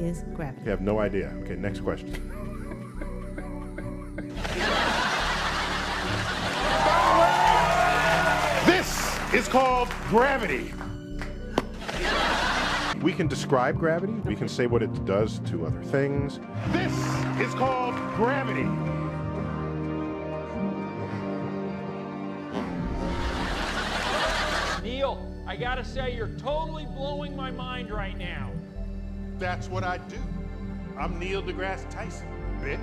is gravity? I have no idea. Okay, next question. This is called gravity. We can describe gravity. We can say what it does to other things. This is called gravity. Neil, I gotta say, you're totally blowing my mind right now. That's what I do. I'm Neil deGrasse Tyson, bitch.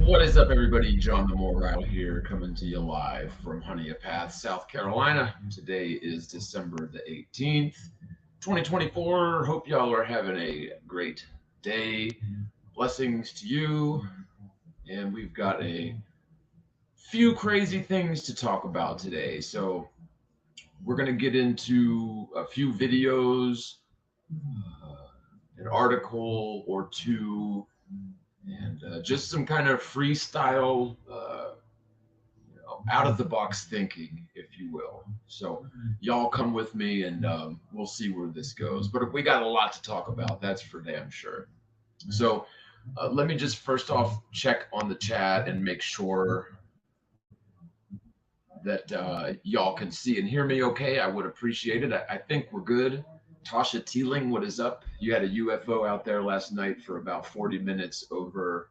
What is up, everybody? John the Morale here, coming to you live from Honeypath, South Carolina. Today is December the 18th, 2024. Hope y'all are having a great day. Blessings to you. And we've got a few crazy things to talk about today. So we're going to get into a few videos, an article or two, and just some kind of freestyle, out of the box thinking, if you will. So y'all come with me and we'll see where this goes. But we got a lot to talk about, that's for damn sure. So let me just first off check on the chat and make sure that y'all can see and hear me okay. I would appreciate it. I think we're good. Tasha Teeling, what is up? You had a UFO out there last night for about 40 minutes over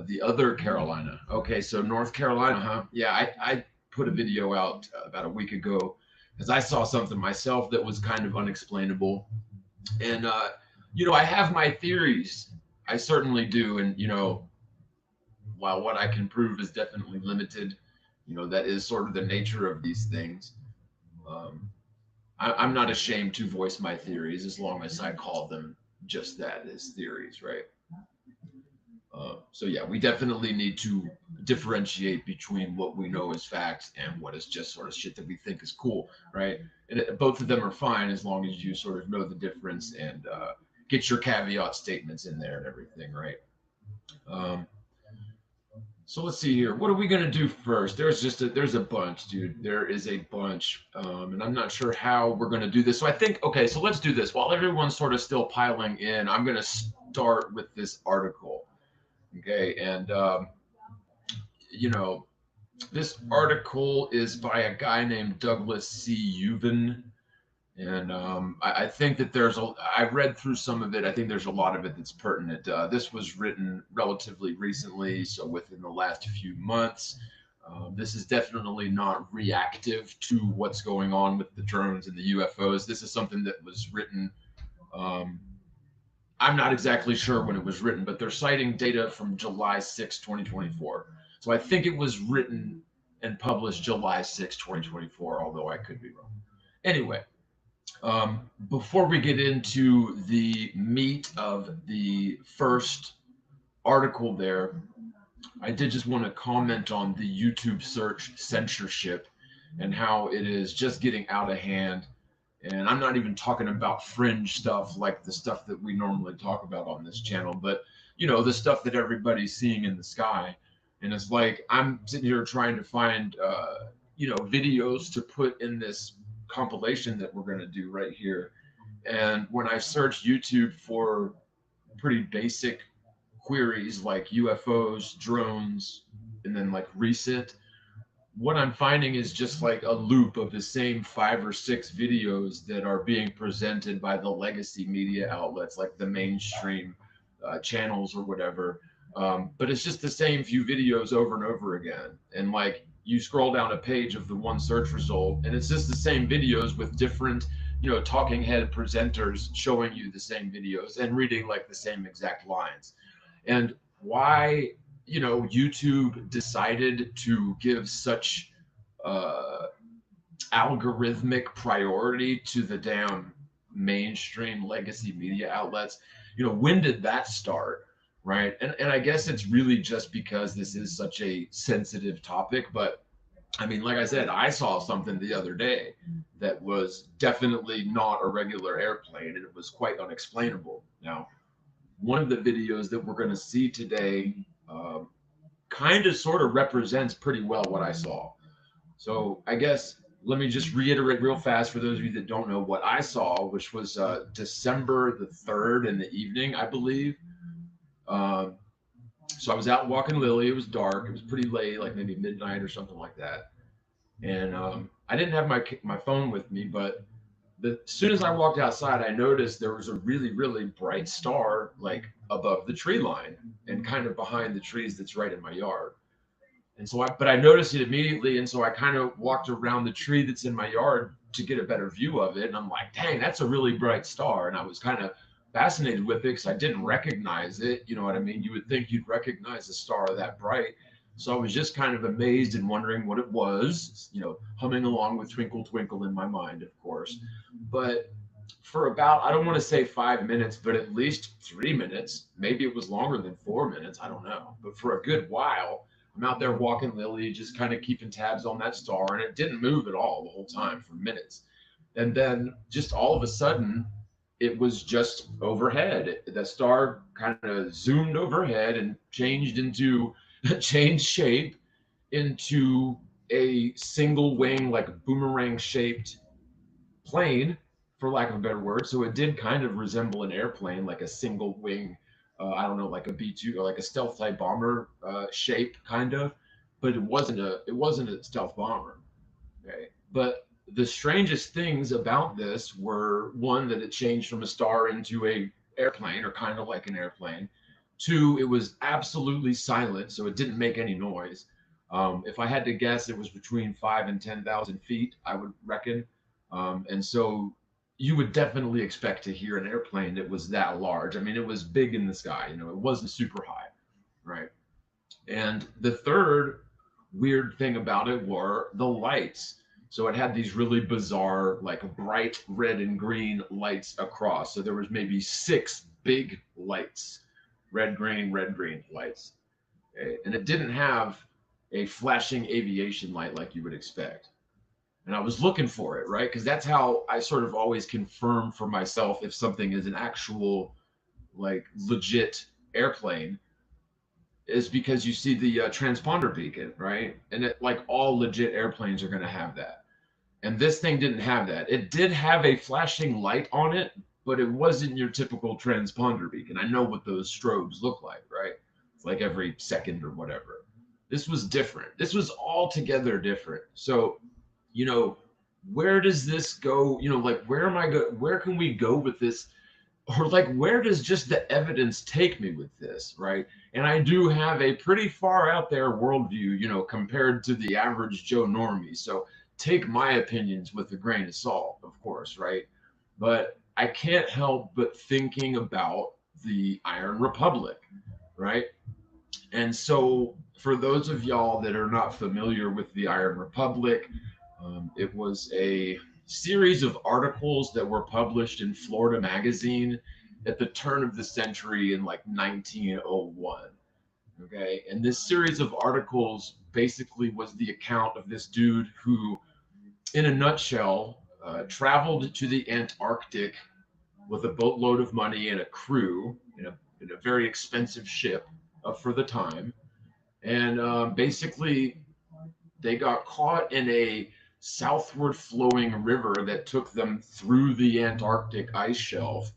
the other Carolina. Okay, so North Carolina, huh? Yeah, I put a video out about a week ago because I saw something myself that was kind of unexplainable. And, I have my theories. I certainly do. And, while what I can prove is definitely limited, that is sort of the nature of these things. I'm not ashamed to voice my theories as long as I call them just that, as theories, right? So yeah, we definitely need to differentiate between what we know as facts and what is just sort of shit that we think is cool, right? And both of them are fine as long as you sort of know the difference and get your caveat statements in there and everything, right? So let's see here. What are we gonna do first? There's a bunch, dude. There is a bunch, and I'm not sure how we're gonna do this. So I think, okay, so let's do this. While everyone's sort of still piling in, I'm gonna start with this article, okay? And this article is by a guy named Douglas C. Uven. And I think that I read through some of it. I think there's a lot of it that's pertinent. This was written relatively recently, so within the last few months. This is definitely not reactive to what's going on with the drones and the UFOs. This is something that was written, I'm not exactly sure when it was written, but they're citing data from July 6, 2024. So I think it was written and published July 6, 2024, although I could be wrong. Anyway. Before we get into the meat of the first article there, I did just want to comment on the YouTube search censorship and how it is just getting out of hand. And I'm not even talking about fringe stuff like the stuff that we normally talk about on this channel, but the stuff that everybody's seeing in the sky. And it's like I'm sitting here trying to find videos to put in this compilation that we're going to do right here, and when I search YouTube for pretty basic queries like UFOs, drones, and then like recent, what I'm finding is just like a loop of the same 5 or 6 videos that are being presented by the legacy media outlets like the mainstream channels or whatever, but it's just the same few videos over and over again. And like you scroll down a page of the one search result and it's just the same videos with different, talking head presenters showing you the same videos and reading like the same exact lines. And why, YouTube decided to give such algorithmic priority to the damn mainstream legacy media outlets, when did that start? Right. And I guess it's really just because this is such a sensitive topic. But I mean, like I said, I saw something the other day that was definitely not a regular airplane, and it was quite unexplainable. Now, one of the videos that we're going to see today kind of sort of represents pretty well what I saw. So I guess let me just reiterate real fast for those of you that don't know what I saw, which was December the 3rd in the evening, I believe. So I was out walking Lily. It was dark. It was pretty late, like maybe midnight or something like that. And I didn't have my phone with me, but as soon as I walked outside, I noticed there was a really, really bright star like above the tree line and kind of behind the trees that's right in my yard. And so but I noticed it immediately. And so I kind of walked around the tree that's in my yard to get a better view of it. And I'm like, dang, that's a really bright star. And I was kind of fascinated with it because I didn't recognize it. You know what I mean? You would think you'd recognize a star that bright. So I was just kind of amazed and wondering what it was, you know, humming along with Twinkle Twinkle in my mind, of course. But for about, I don't want to say 5 minutes, but at least 3 minutes, maybe it was longer than 4 minutes, I don't know. But for a good while, I'm out there walking Lily, just kind of keeping tabs on that star, and it didn't move at all the whole time for minutes. And then just all of a sudden, it was just overhead. The star kind of zoomed overhead and changed shape into a single wing, like a boomerang shaped plane, for lack of a better word. So it did kind of resemble an airplane, like a single wing, I don't know, like a B-2 or like a stealth type bomber shape, kind of, but it wasn't a stealth bomber. Okay, but the strangest things about this were, one, that it changed from a star into a airplane, or kind of like an airplane. Two, it was absolutely silent, so it didn't make any noise. If I had to guess, it was between 5,000 and 10,000 feet, I would reckon. And so you would definitely expect to hear an airplane that was that large. I mean, it was big in the sky, you know, it wasn't super high, right? And the third weird thing about it were the lights. So it had these really bizarre, like bright red and green lights across. So there was maybe 6 big lights, red, green lights. Okay? And it didn't have a flashing aviation light like you would expect. And I was looking for it, right? Because that's how I sort of always confirm for myself if something is an actual, like, legit airplane, is because you see the transponder beacon, right? And it, like all legit airplanes are going to have that. And this thing didn't have that. It did have a flashing light on it, but it wasn't your typical transponder beacon. I know what those strobes look like, right? It's like every second or whatever. This was different. This was altogether different. So, you know, where does this go? You know, like, where can we go with this? Or like, where does just the evidence take me with this, right? And I do have a pretty far out there worldview, you know, compared to the average Joe normie. So take my opinions with a grain of salt, of course, right? But I can't help but thinking about the Iron Republic, right? And so for those of y'all that are not familiar with the Iron Republic, it was a series of articles that were published in Florida Magazine at the turn of the century in like 1901. Okay, and this series of articles basically was the account of this dude who, in a nutshell, traveled to the Antarctic with a boatload of money and a crew in a very expensive ship for the time. And basically, they got caught in a southward flowing river that took them through the Antarctic ice shelf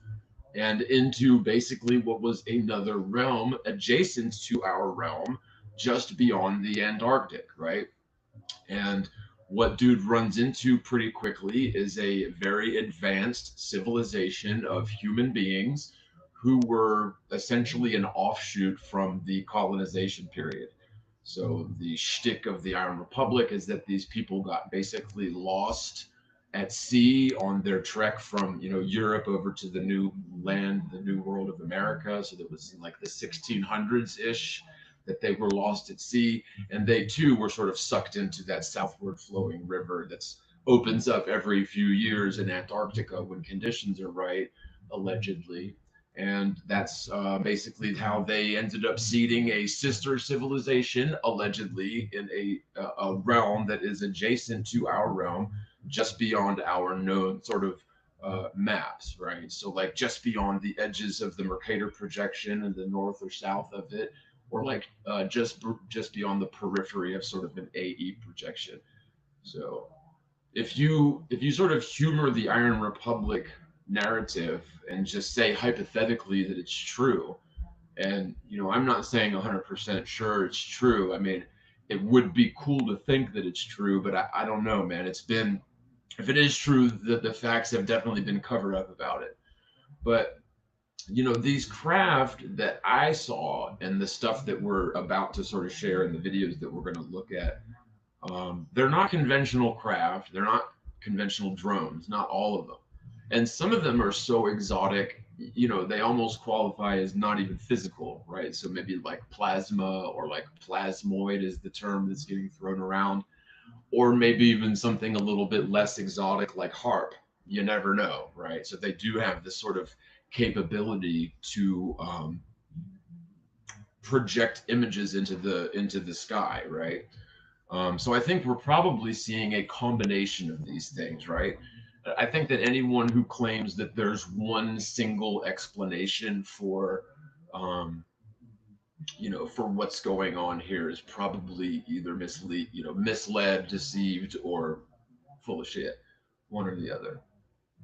and into basically what was another realm adjacent to our realm, just beyond the Antarctic, right? And what dude runs into pretty quickly is a very advanced civilization of human beings who were essentially an offshoot from the colonization period. So the shtick of the Iron Republic is that these people got basically lost at sea on their trek from, you know, Europe over to the new land, the new world of America. So that was in like the 1600s ish that they were lost at sea, and they too were sort of sucked into that southward flowing river that's opens up every few years in Antarctica when conditions are right, allegedly. And that's basically how they ended up seeding a sister civilization, allegedly, in a realm that is adjacent to our realm, just beyond our known sort of maps, right? So like just beyond the edges of the Mercator projection and the north or south of it, or like just beyond the periphery of sort of an AE projection. So if you sort of humor the Iron Republic narrative and just say hypothetically that it's true, and I'm not saying 100% sure it's true. I mean, it would be cool to think that it's true, but I don't know, man. It's been, if it is true, the facts have definitely been covered up about it. But these craft that I saw and the stuff that we're about to sort of share in the videos that we're going to look at, they're not conventional craft. They're not conventional drones, not all of them. And some of them are so exotic, they almost qualify as not even physical, right? So maybe like plasma or like plasmoid is the term that's getting thrown around, or maybe even something a little bit less exotic like HARP. You never know, right? So they do have this sort of capability to project images into the sky, right? So I think we're probably seeing a combination of these things, right? I think that anyone who claims that there's one single explanation for, for what's going on here is probably either misled, deceived, or full of shit, one or the other,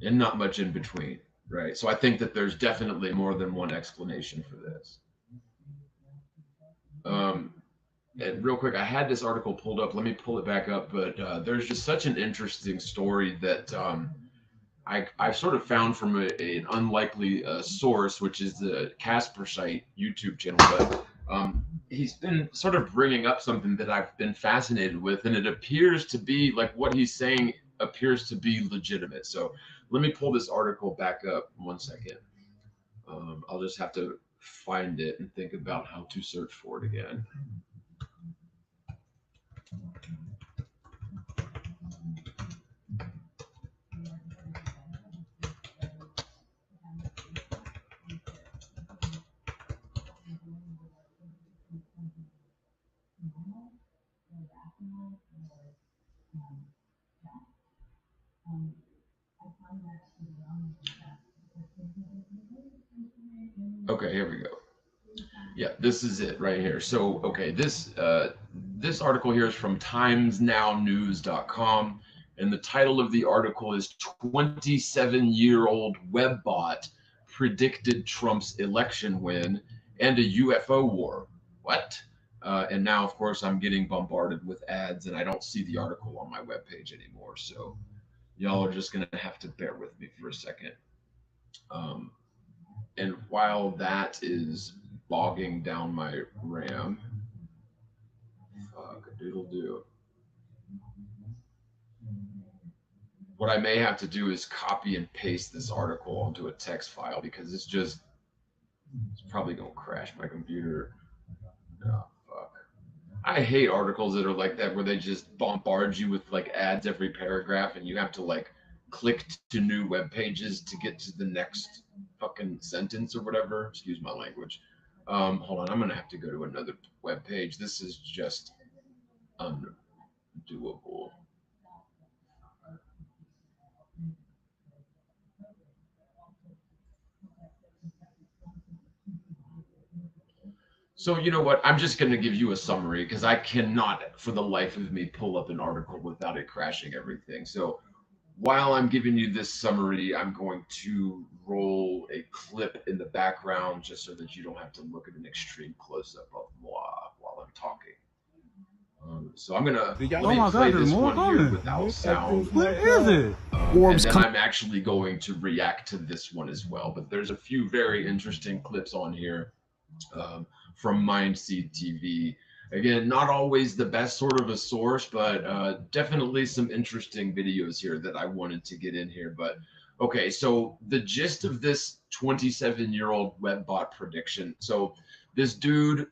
and not much in between, right? So I think that there's definitely more than one explanation for this. And real quick, I had this article pulled up. Let me pull it back up. But there's just such an interesting story that I sort of found from an unlikely source, which is the Caspersite YouTube channel. But he's been sort of bringing up something that I've been fascinated with, and it appears to be like what he's saying appears to be legitimate. So let me pull this article back up 1 second. I'll just have to find it and think about how to search for it again. Okay, here we go. Yeah, this is it right here. So, okay, this article here is from timesnownews.com, and the title of the article is 27-year-old Webbot predicted Trump's election win and a UFO war. What? And now, of course, I'm getting bombarded with ads, and I don't see the article on my webpage anymore. So y'all are just going to have to bear with me for a second. And while that is bogging down my RAM, fuck a doodle do. What I may have to do is copy and paste this article onto a text file because it's probably gonna crash my computer. Oh, fuck. I hate articles that are like that where they just bombard you with like ads every paragraph and you have to like click to new web pages to get to the next fucking sentence or whatever. Excuse my language. Hold on, I'm gonna have to go to another web page. This is just undoable. So you know what? I'm just going to give you a summary because I cannot, for the life of me, pull up an article without it crashing everything. So while I'm giving you this summary, I'm going to roll a clip in the background just so that you don't have to look at an extreme close-up of moi while I'm talking. So I'm gonna play this one here without sound. What is it? And then I'm actually going to react to this one as well. But there's a few very interesting clips on here from Mindseed TV. Again, not always the best sort of a source, but definitely some interesting videos here that I wanted to get in here. But okay, so the gist of this 27-year-old Webbot prediction. So this dude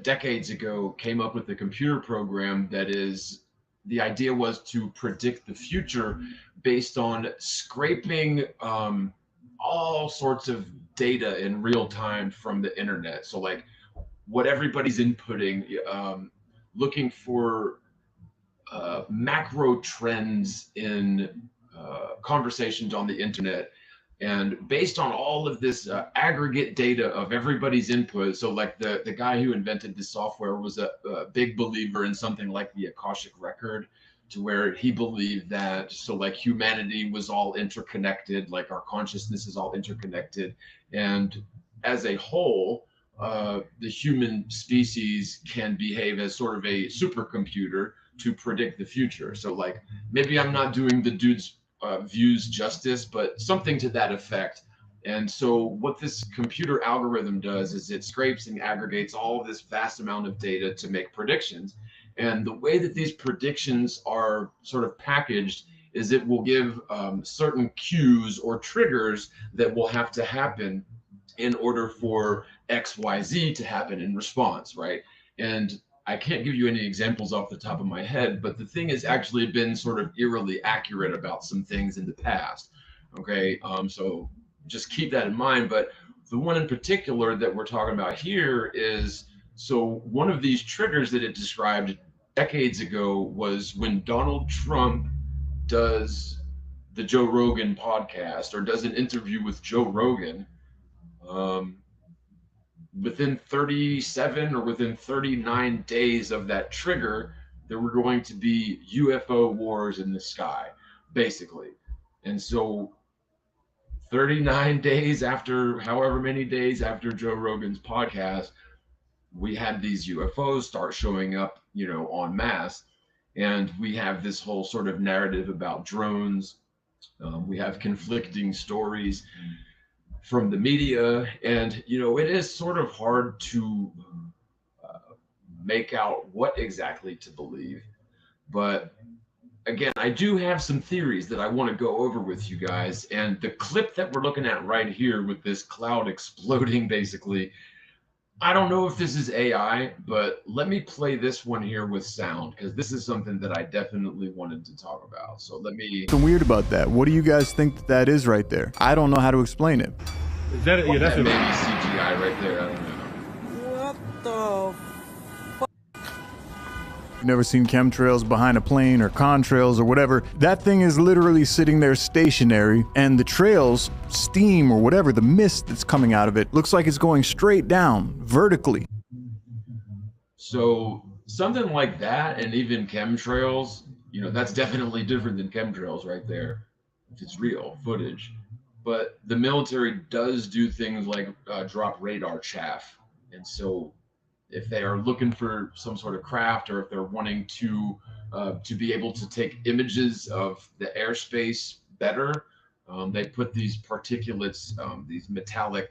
decades ago came up with a computer program that is, the idea was to predict the future based on scraping all sorts of data in real time from the internet. So like what everybody's inputting, looking for macro trends in conversations on the internet. And based on all of this aggregate data of everybody's input, so like the guy who invented this software was a big believer in something like the Akashic record. to where he believed that, so like humanity was all interconnected, like our consciousness is all interconnected, and as a whole, the human species can behave as sort of a supercomputer to predict the future. So like maybe I'm not doing the dude's views justice, but something to that effect. And so what this computer algorithm does is it scrapes and aggregates all of this vast amount of data to make predictions. And the way that these predictions are sort of packaged is it will give certain cues or triggers that will have to happen in order for XYZ to happen in response, right? And I can't give you any examples off the top of my head, but the thing has actually been sort of eerily accurate about some things in the past. Okay, so just keep that in mind. But the one in particular that we're talking about here is, so one of these triggers that it described decades ago was when Donald Trump does the Joe Rogan podcast or does an interview with Joe Rogan. Within 37 or within 39 days of that trigger, there were going to be UFO wars in the sky, basically. And so 39 days after, however many days after Joe Rogan's podcast, we had these UFOs start showing up, you know, en masse. And we have this whole sort of narrative about drones. We have conflicting stories from the media, and you know, it is sort of hard to make out what exactly to believe. But again, I do have some theories that I want to go over with you guys, and the clip that we're looking at right here with this cloud exploding, basically, I don't know if this is AI, but let me play this one here with sound, because this is something that I definitely wanted to talk about. So let me... So weird about that. What do you guys think that is right there? I don't know how to explain it. Is that, yeah, that's maybe CGI right there, I don't know. What the You've never seen chemtrails behind a plane or contrails or whatever. That thing is literally sitting there stationary, and the trails, steam or whatever, the mist that's coming out of it, looks like it's going straight down, vertically. So something like that, and even chemtrails, you know, that's definitely different than chemtrails right there, if it's real footage. But the military does do things like drop radar chaff. And so if they are looking for some sort of craft, or if they're wanting to be able to take images of the airspace better, they put these particulates, these metallic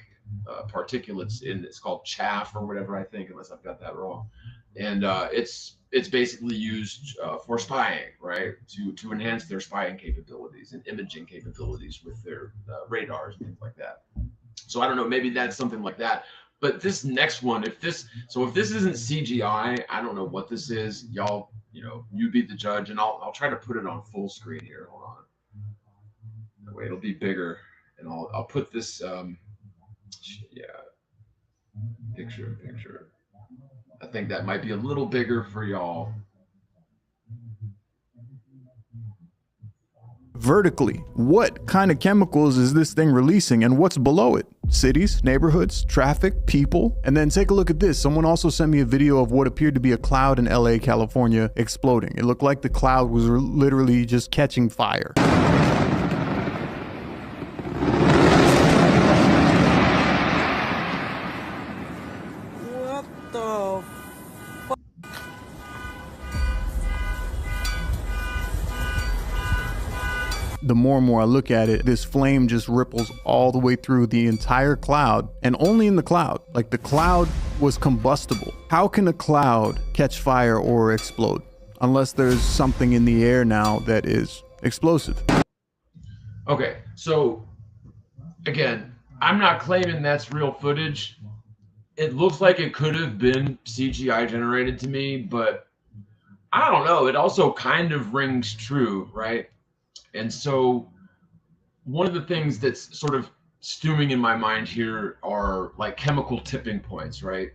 particulates in, it's called chaff or whatever, I think, unless I've got that wrong. And it's basically used for spying, right? To enhance their spying capabilities and imaging capabilities with their radars and things like that. So I don't know, maybe that's something like that. But this next one, if this isn't CGI, I don't know what this is. Y'all, you know, you be the judge, and I'll try to put it on full screen here. Hold on. That way it'll be bigger, and I'll put this picture. I think that might be a little bigger for y'all. Vertically, what kind of chemicals is this thing releasing, and what's below it? Cities, neighborhoods, traffic, people. And then take a look at this. Someone also sent me a video of what appeared to be a cloud in LA, California exploding. It looked like the cloud was literally just catching fire. What the The more and more I look at it, this flame just ripples all the way through the entire cloud, and only in the cloud. Like, the cloud was combustible. How can a cloud catch fire or explode? Unless there's something in the air now that is explosive. Okay, so again, I'm not claiming that's real footage. It looks like it could have been CGI generated to me, but I don't know. It also kind of rings true, right? And so one of the things that's sort of stewing in my mind here are like chemical tipping points, right?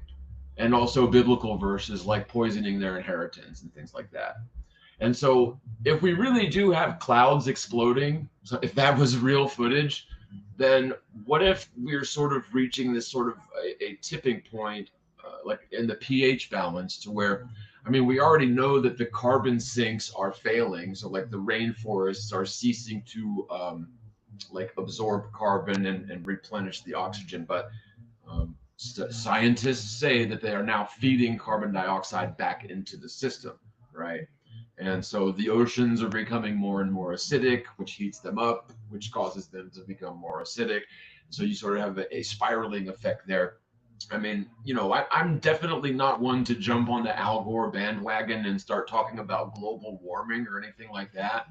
And also biblical verses like poisoning their inheritance and things like that. And so if we really do have clouds exploding, so if that was real footage, then what if we're sort of reaching this sort of a tipping point, like in the pH balance, to where I mean, we already know that the carbon sinks are failing. So like the rainforests are ceasing to like absorb carbon and replenish the oxygen. But scientists say that they are now feeding carbon dioxide back into the system, right? And so the oceans are becoming more and more acidic, which heats them up, which causes them to become more acidic. So you sort of have a spiraling effect there. I mean, you know, I'm definitely not one to jump on the Al Gore bandwagon and start talking about global warming or anything like that.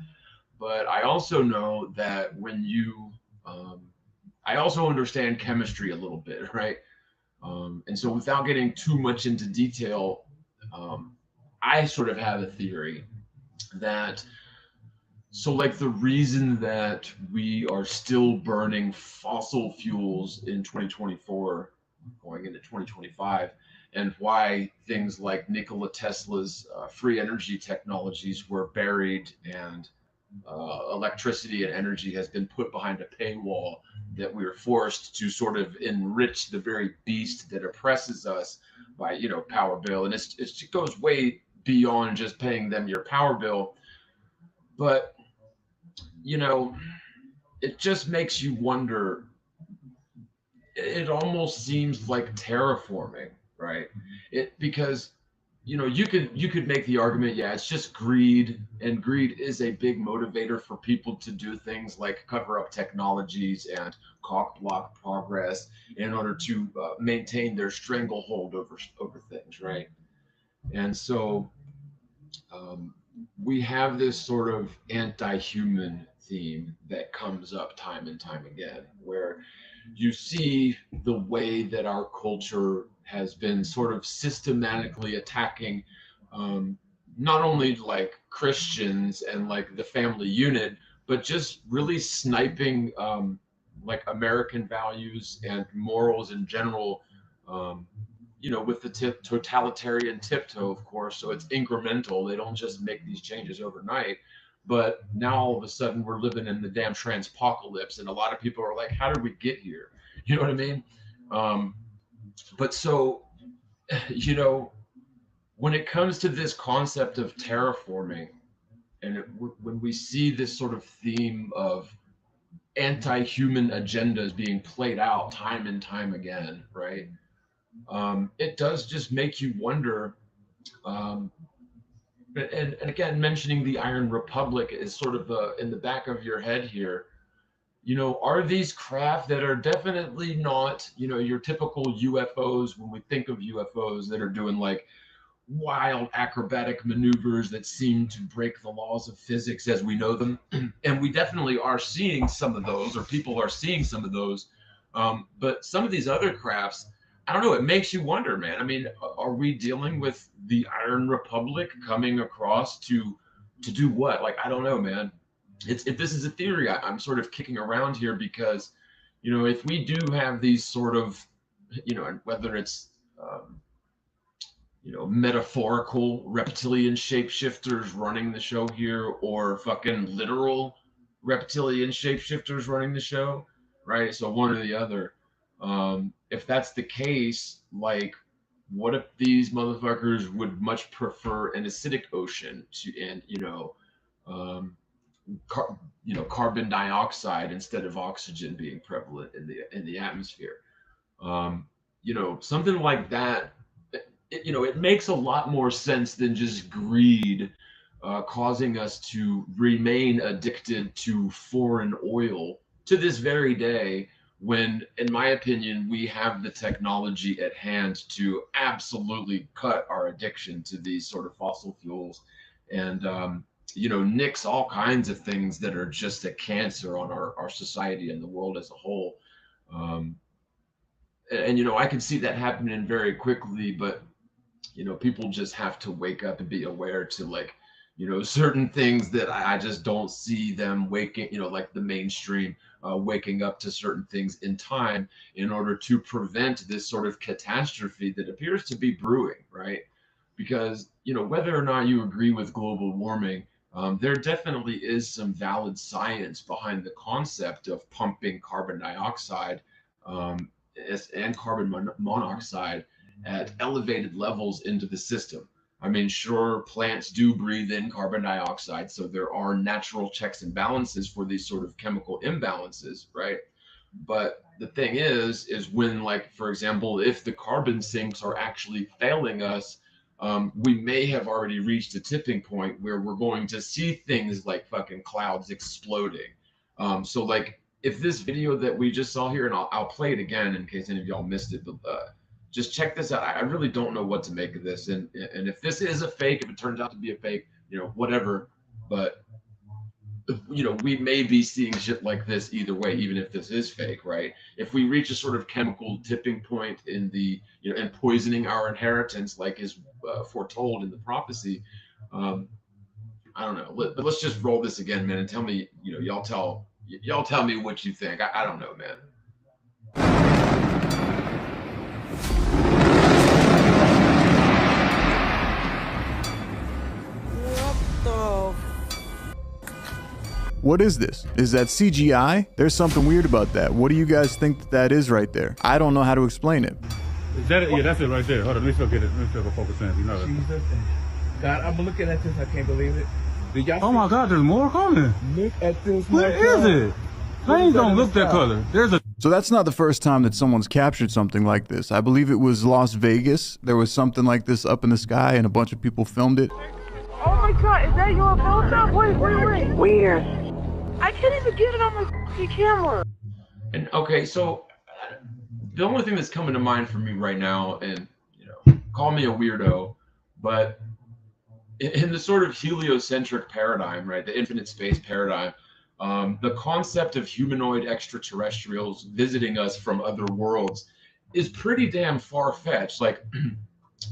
But I also know that when you, I also understand chemistry a little bit, right? And so without getting too much into detail, I sort of have a theory that, so like the reason that we are still burning fossil fuels in 2024 going into 2025, and why things like Nikola Tesla's free energy technologies were buried, and electricity and energy has been put behind a paywall, that we are forced to sort of enrich the very beast that oppresses us by, you know, power bill. And it goes way beyond just paying them your power bill. But, you know, it just makes you wonder. It almost seems like terraforming, right? Because, you know, you could make the argument, yeah, it's just greed, and greed is a big motivator for people to do things like cover up technologies and cock block progress in order to maintain their stranglehold over things, right? And so we have this sort of anti-human theme that comes up time and time again, where you see the way that our culture has been sort of systematically attacking not only like Christians and like the family unit, but just really sniping like American values and morals in general, you know, with the totalitarian tiptoe, of course. So it's incremental. They don't just make these changes overnight. But now all of a sudden we're living in the damn transpocalypse, and a lot of people are like, how did we get here? You know what I mean? But so, you know, when it comes to this concept of terraforming, and when we see this sort of theme of anti-human agendas being played out time and time again, right? It does just make you wonder. And again, mentioning the Iron Republic is sort of in the back of your head here. You know, are these craft that are definitely not, you know, your typical UFOs, when we think of UFOs that are doing like wild acrobatic maneuvers that seem to break the laws of physics as we know them? And we definitely are seeing some of those, or people are seeing some of those. But some of these other crafts, I don't know, it makes you wonder, man. I mean, are we dealing with the Iron Republic coming across to do what? Like, I don't know, man. If this is a theory, I'm sort of kicking around here because, you know, if we do have these sort of, you know, and whether it's, you know, metaphorical reptilian shapeshifters running the show here, or fucking literal reptilian shapeshifters running the show, right? So one or the other. If that's the case, like, what if these motherfuckers would much prefer an acidic ocean to, and you know, carbon dioxide instead of oxygen being prevalent in the atmosphere? You know, something like that. You know, it makes a lot more sense than just greed causing us to remain addicted to foreign oil to this very day, when, in my opinion, we have the technology at hand to absolutely cut our addiction to these sort of fossil fuels, and you know, nix all kinds of things that are just a cancer on our society and the world as a whole. And you know, I can see that happening very quickly, but you know, people just have to wake up and be aware to, like, you know, certain things that I just don't see them waking, you know, like the mainstream waking up to certain things in time in order to prevent this sort of catastrophe that appears to be brewing, right? Because, you know, whether or not you agree with global warming, there definitely is some valid science behind the concept of pumping carbon dioxide and carbon monoxide at elevated levels into the system. I mean, sure, plants do breathe in carbon dioxide, so there are natural checks and balances for these sort of chemical imbalances, right? But the thing is when, like, for example, if the carbon sinks are actually failing us, we may have already reached a tipping point where we're going to see things like fucking clouds exploding. So like, if this video that we just saw here, and I'll play it again in case any of y'all missed it, but just check this out. I really don't know what to make of this, and if this is a fake, if it turns out to be a fake, whatever. But we may be seeing shit like this either way, even if this is fake, right? If we reach a sort of chemical tipping point in the, and poisoning our inheritance, like is foretold in the prophecy, I don't know. But let's just roll this again, man, and tell me, y'all tell me what you think. I don't know, man. What is this? Is that CGI? There's something weird about that. What do you guys think that is right there? I don't know how to explain it. Is that it? Yeah, that's it right there. Hold on, let me still get it. Let me still go focus in. Jesus. God, I'm looking at this. I can't believe it. Oh my God, there's more coming. Look at this. Where is it? Planes don't look that color. There's a. So that's not the first time that someone's captured something like this. I believe it was Las Vegas. There was something like this up in the sky and a bunch of people filmed it. Oh my god, is that your filter? Wait. Weird. I can't even get it on my camera. And okay, so the only thing that's coming to mind for me right now, and call me a weirdo, but in the sort of heliocentric paradigm, right, the infinite space paradigm, the concept of humanoid extraterrestrials visiting us from other worlds is pretty damn far-fetched. Like,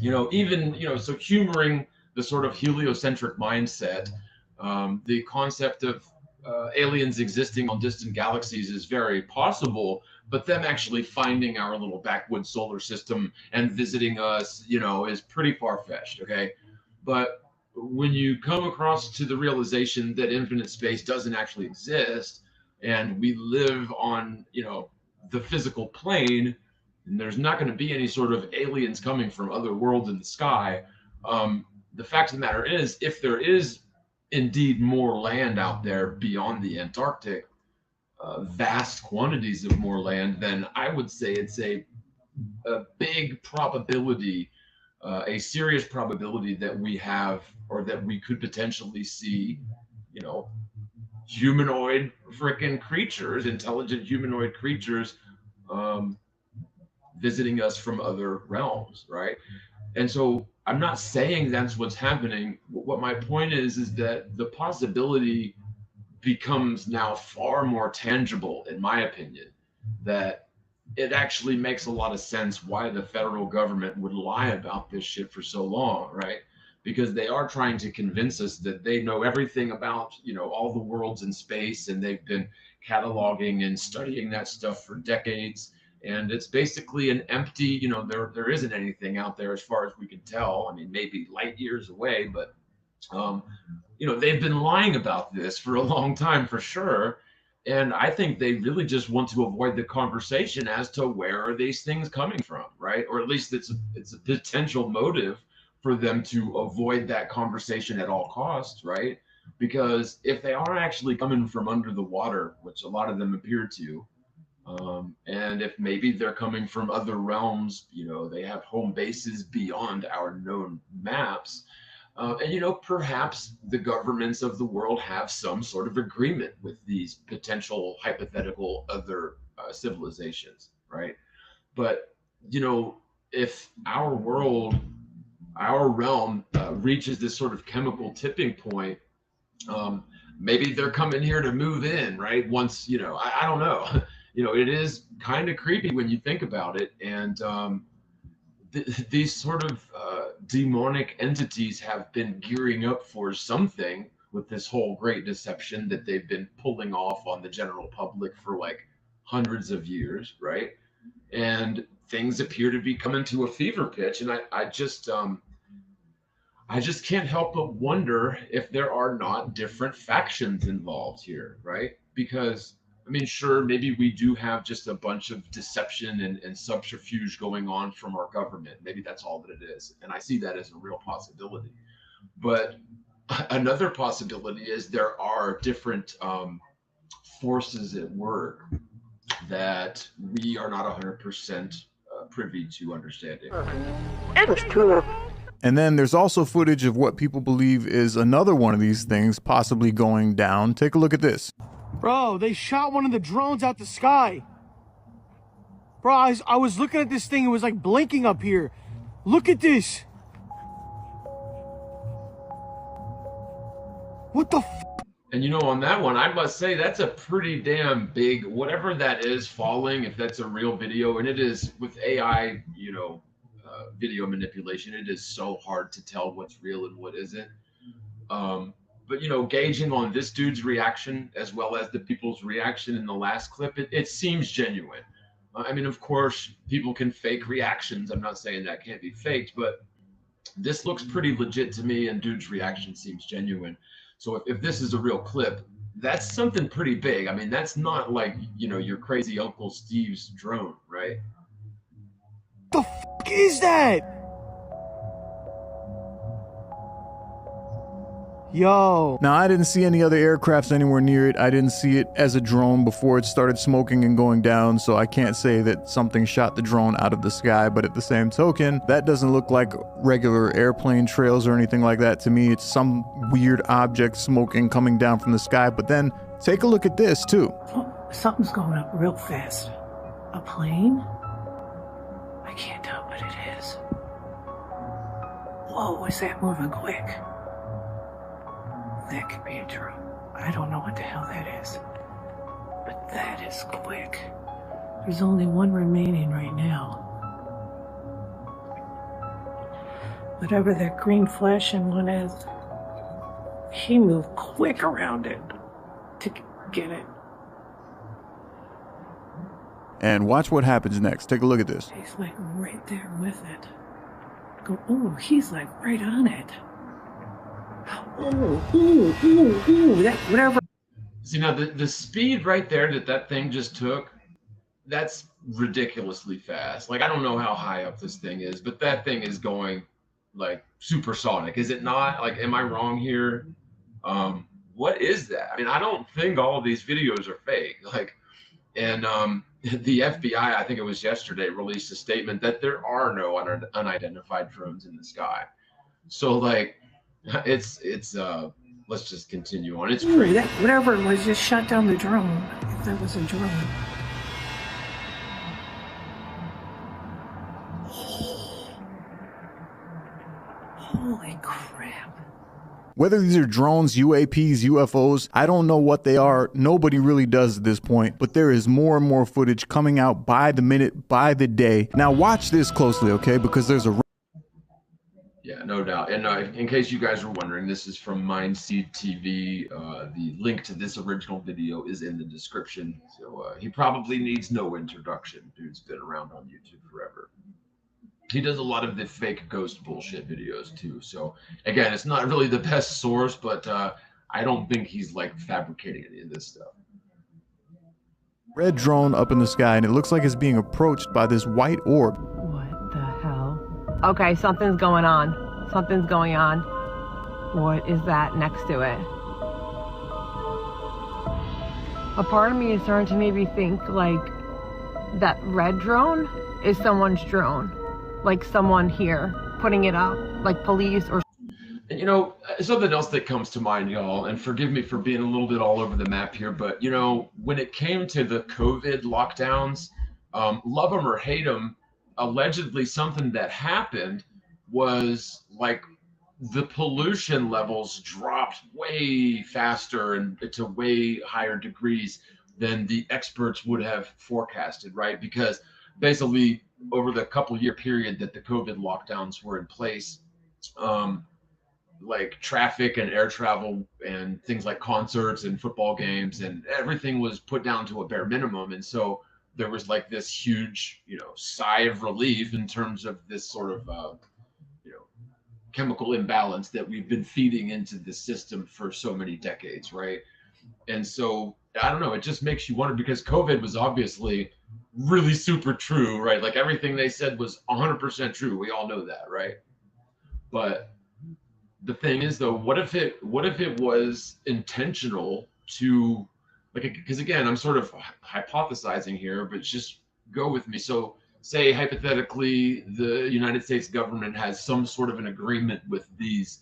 even, so humoring the sort of heliocentric mindset, the concept of aliens existing on distant galaxies is very possible, but them actually finding our little backwoods solar system and visiting us, is pretty far-fetched, okay? But when you come across to the realization that infinite space doesn't actually exist, and we live on, the physical plane, and there's not going to be any sort of aliens coming from other worlds in the sky, the fact of the matter is, if there is indeed more land out there beyond the Antarctic, vast quantities of more land, then I would say it's a big probability, a serious probability that we have, or that we could potentially see, humanoid freaking creatures, intelligent humanoid creatures, visiting us from other realms, right? And so I'm not saying that's what's happening. What my point is that the possibility becomes now far more tangible, in my opinion, that it actually makes a lot of sense why the federal government would lie about this shit for so long, right? Because they are trying to convince us that they know everything about, all the worlds in space, and they've been cataloging and studying that stuff for decades. And it's basically an empty, there isn't anything out there as far as we can tell. I mean, maybe light years away, but, they've been lying about this for a long time for sure. And I think they really just want to avoid the conversation as to where are these things coming from, right? Or at least it's a potential motive for them to avoid that conversation at all costs, right? Because if they are actually coming from under the water, which a lot of them appear to, and if maybe they're coming from other realms, they have home bases beyond our known maps, and perhaps the governments of the world have some sort of agreement with these potential hypothetical other civilizations, right? But if our world, our realm reaches this sort of chemical tipping point, maybe they're coming here to move in, right? Once, I don't know. It is kind of creepy when you think about it. And these sort of demonic entities have been gearing up for something with this whole great deception that they've been pulling off on the general public for like hundreds of years, right? And things appear to be coming to a fever pitch. And I just can't help but wonder if there are not different factions involved here, right? Because I mean, sure, maybe we do have just a bunch of deception and subterfuge going on from our government. Maybe that's all that it is. And I see that as a real possibility. But another possibility is there are different forces at work that we are not 100% privy to understanding. It's true. And then there's also footage of what people believe is another one of these things possibly going down. Take a look at this. Bro, they shot one of the drones out the sky. Bro, I was looking at this thing. It was like blinking up here. Look at this. What the f? And you know, on that one, I must say that's a pretty damn big, whatever that is falling, if that's a real video, and it is with AI, you know, video manipulation, it is so hard to tell what's real and what isn't. But, you know, gauging on this dude's reaction as well as the people's reaction in the last clip, it seems genuine. I mean, of course, people can fake reactions. I'm not saying that can't be faked, but this looks pretty legit to me, and dude's reaction seems genuine. So if this is a real clip, that's something pretty big. I mean, that's not like, you know, your crazy Uncle Steve's drone, right? The f is that? Yo. Now, I didn't see any other aircrafts anywhere near it. I didn't see it as a drone before it started smoking and going down, so I can't say that something shot the drone out of the sky. But at the same token, that doesn't look like regular airplane trails or anything like that to me. It's some weird object smoking coming down from the sky. But then take a look at this too. Something's going up real fast. A plane? I can't tell what it is. Whoa, is that moving quick? That could be a drone. I don't know what the hell that is. But that is quick. There's only one remaining right now. Whatever that green flashing one is, he moved quick around it to get it. And watch what happens next. Take a look at this. He's like right there with it. Go, ooh, he's like right on it. That whatever. See, now the speed right there that thing just took, that's ridiculously fast. Like, I don't know how high up this thing is, but that thing is going like supersonic, is it not? Like, am I wrong here? What is that? I mean, I don't think all of these videos are fake. Like, and the FBI, I think it was yesterday, released a statement that there are no unidentified drones in the sky. So like, it's let's just continue on. It's crazy. That whatever it was just shot down the drone. If that was a drone. Holy crap. Whether these are drones, UAPs, UFOs, I don't know what they are. Nobody really does at this point, but there is more and more footage coming out by the minute, by the day. Now watch this closely, okay? Because there's a... Yeah, no doubt. And in case you guys were wondering, this is from Mindseed TV. The link to this original video is in the description. So he probably needs no introduction. Dude's been around on YouTube forever. He does a lot of the fake ghost bullshit videos too. So again, it's not really the best source, but I don't think he's like fabricating any of this stuff. Red drone up in the sky, and it looks like it's being approached by this white orb. What the hell? Okay, something's going on. Something's going on. What is that next to it? A part of me is starting to maybe think like that red drone is someone's drone. Like someone here putting it up, like police or... And you know, something else that comes to mind, y'all, and forgive me for being a little bit all over the map here, but you know, when it came to the COVID lockdowns, love them or hate them, allegedly something that happened was like the pollution levels dropped way faster and to way higher degrees than the experts would have forecasted, right? Because basically over the couple-year period that the COVID lockdowns were in place, like traffic and air travel and things like concerts and football games and everything was put down to a bare minimum. And so there was like this huge, you know, sigh of relief in terms of this sort of, you know, chemical imbalance that we've been feeding into the system for so many decades, right? And so I don't know, it just makes you wonder, because COVID was obviously really super true, right? Like everything they said was 100% true. We all know that, right? But the thing is, though, what if it was intentional to, like, because again, I'm sort of hypothesizing here, but just go with me. So say hypothetically the United States government has some sort of an agreement with these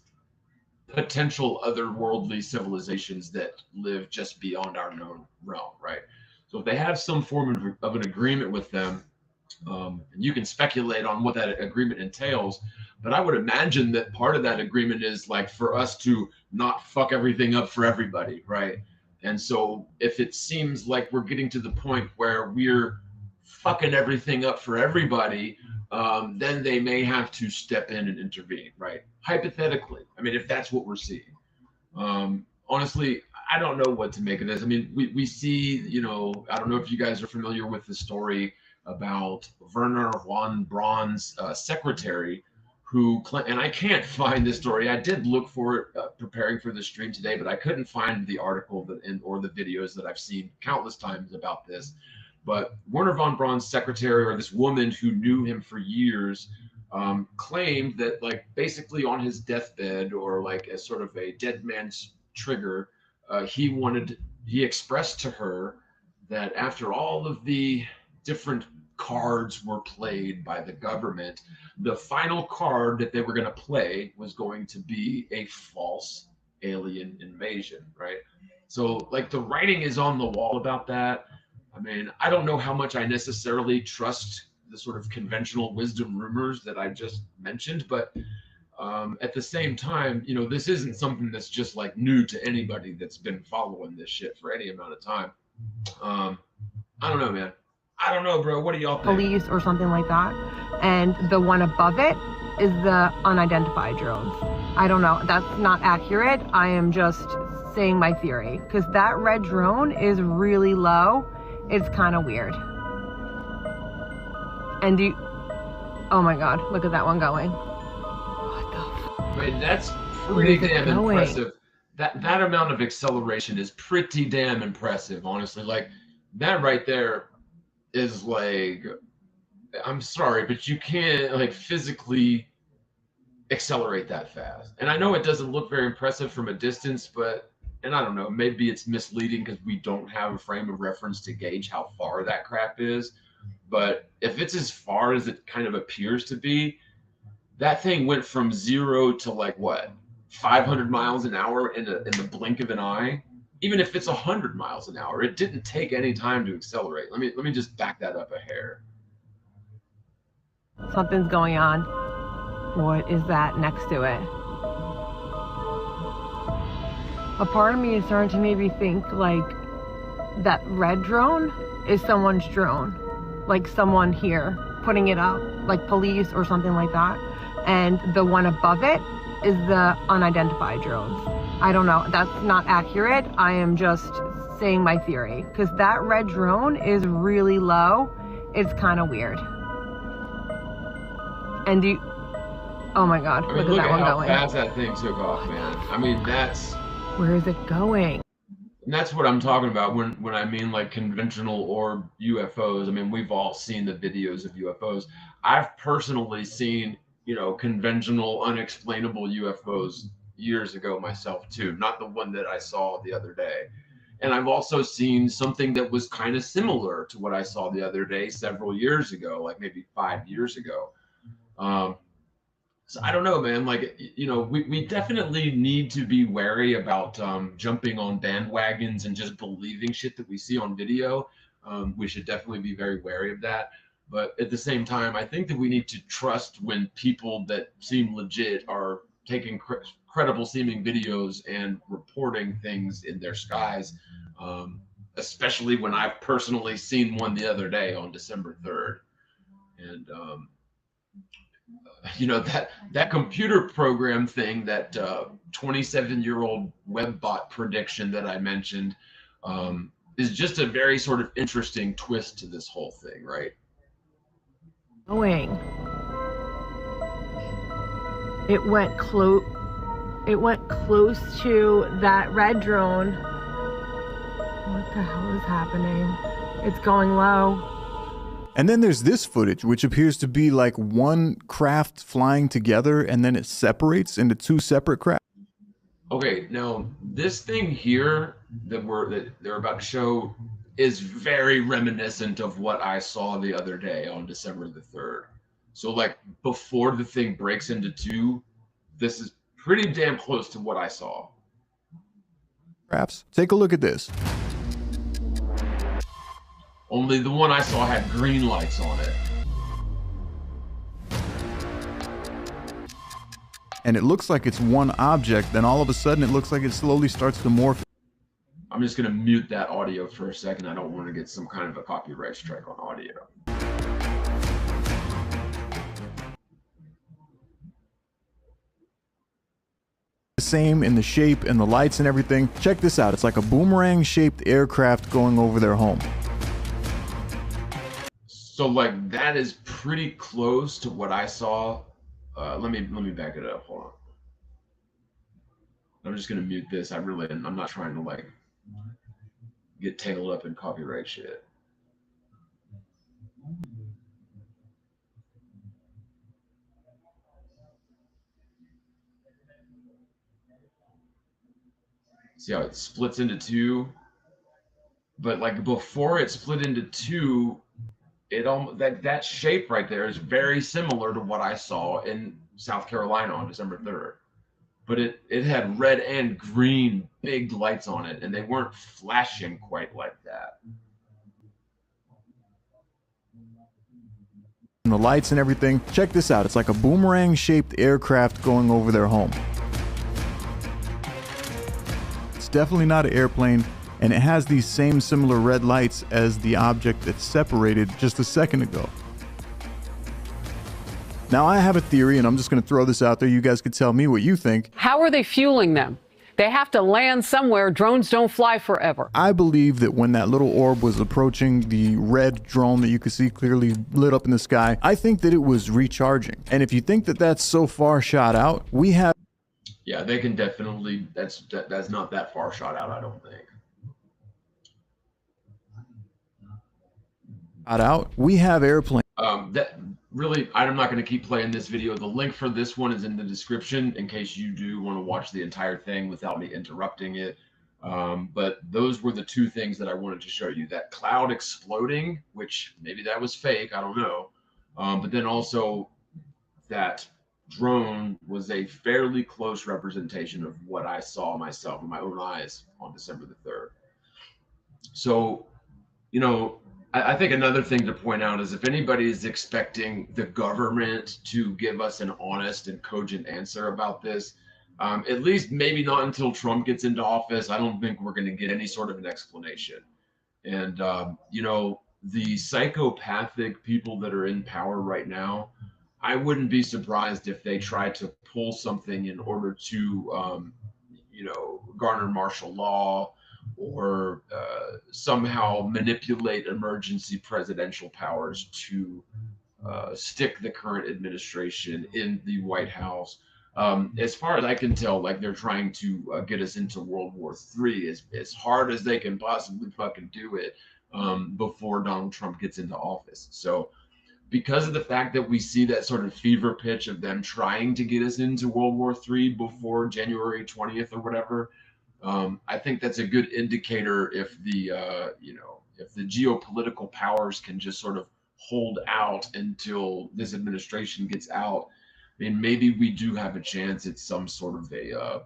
potential otherworldly civilizations that live just beyond our known realm, right? So if they have some form of an agreement with them, and you can speculate on what that agreement entails, but I would imagine that part of that agreement is like for us to not fuck everything up for everybody, right? And so if it seems like we're getting to the point where we're fucking everything up for everybody, then they may have to step in and intervene, right? Hypothetically, I mean, if that's what we're seeing. Honestly, I don't know what to make of this. I mean, we see, you know, I don't know if you guys are familiar with the story about Werner von Braun's secretary, who, and I can't find this story. I did look for it preparing for the stream today, but I couldn't find the article or the videos that I've seen countless times about this. But Werner von Braun's secretary, or this woman who knew him for years, claimed that, like, basically on his deathbed, or like as sort of a dead man's trigger, he expressed to her that after all of the different cards were played by the government, the final card that they were going to play was going to be a false alien invasion, right? So, like, the writing is on the wall about that. I mean, I don't know how much I necessarily trust the sort of conventional wisdom rumors that I just mentioned, but at the same time, you know, this isn't something that's just like new to anybody that's been following this shit for any amount of time. I don't know, man. I don't know, bro. What do y'all think? Police or something like that. And the one above it is the unidentified drones. I don't know. That's not accurate. I am just saying my theory, because that red drone is really low. It's kind of weird. And oh my God, look at that one going. What the I mean, that's pretty damn impressive. That amount of acceleration is pretty damn impressive, honestly. Like, that right there is like, I'm sorry, but you can't, like, physically accelerate that fast. And I know it doesn't look very impressive from a distance, but, and I don't know, maybe it's misleading because we don't have a frame of reference to gauge how far that crap is. But if it's as far as it kind of appears to be, that thing went from 0 to, like, what, 500 miles an hour in the blink of an eye. Even if it's 100 miles an hour, it didn't take any time to accelerate. Let me just back that up a hair. Something's going on. What is that next to it? A part of me is starting to maybe think, like, that red drone is someone's drone. Like someone here putting it up, like police or something like that. And the one above it is the unidentified drones. I don't know. That's not accurate. I am just saying my theory, because that red drone is really low. It's kind of weird. And oh my God, I mean, look at that one going. Look at how fast that thing took off, man. I mean, where is it going? And that's what I'm talking about when I mean, like, conventional orb UFOs. I mean, we've all seen the videos of UFOs. I've personally seen, you know, conventional unexplainable UFOs years ago myself too, not the one that I saw the other day. And I've also seen something that was kind of similar to what I saw the other day several years ago, like maybe 5 years ago. So I don't know, man. Like, you know, we definitely need to be wary about jumping on bandwagons and just believing shit that we see on video. We should definitely be very wary of that. But at the same time, I think that we need to trust when people that seem legit are taking credible seeming videos and reporting things in their skies, especially when I've personally seen one the other day on December 3rd. And, you know, that computer program thing, that 27-year-old Webbot prediction that I mentioned, is just a very sort of interesting twist to this whole thing, right? Going. It went close to that red drone. What the hell is happening? It's going low. And then there's this footage, which appears to be like one craft flying together and then it separates into two separate crafts. Okay, now this thing here that they're about to show is very reminiscent of what I saw the other day on December the 3rd. So like before the thing breaks into two, this is pretty damn close to what I saw. Crafts. Take a look at this. Only the one I saw had green lights on it. And it looks like it's one object, then all of a sudden it looks like it slowly starts to morph. I'm just gonna mute that audio for a second. I don't want to get some kind of a copyright strike on audio. The same in the shape and the lights and everything. Check this out. It's like a boomerang shaped aircraft going over their home. So like that is pretty close to what I saw. Let me back it up. Hold on. I'm just gonna mute this. I'm not trying to like get tangled up in copyright shit. See how it splits into two? But like before it split into two, it almost that shape right there is very similar to what I saw in South Carolina on December 3rd. But it had red and green big lights on it, and they weren't flashing quite like that. And the lights and everything. Check this out. It's like a boomerang shaped aircraft going over their home. It's definitely not an airplane, and it has these same similar red lights as the object that separated just a second ago. Now I have a theory, and I'm just going to throw this out there. You guys could tell me what you think. How are they fueling them? They have to land somewhere. Drones don't fly forever. I believe that when that little orb was approaching the red drone that you could see clearly lit up in the sky, I think that it was recharging. And if you think that that's so far shot out, we have... Yeah, they can definitely... That's not that far shot out, I don't think. We have airplanes. Really, I'm not going to keep playing this video. The link for this one is in the description in case you do want to watch the entire thing without me interrupting it. But those were the two things that I wanted to show you. That cloud exploding, which maybe that was fake, I don't know. But then also that drone was a fairly close representation of what I saw myself with my own eyes on December the 3rd. So, you know, I think another thing to point out is if anybody is expecting the government to give us an honest and cogent answer about this, at least maybe not until Trump gets into office, I don't think we're going to get any sort of an explanation. And, you know, the psychopathic people that are in power right now, I wouldn't be surprised if they try to pull something in order to, you know, garner martial law, or somehow manipulate emergency presidential powers to stick the current administration in the White House. As far as I can tell, like they're trying to get us into World War III as hard as they can possibly fucking do it before Donald Trump gets into office. So because of the fact that we see that sort of fever pitch of them trying to get us into World War III before January 20th or whatever, I think that's a good indicator if the, you know, if the geopolitical powers can just sort of hold out until this administration gets out. I mean, maybe we do have a chance at some sort of a,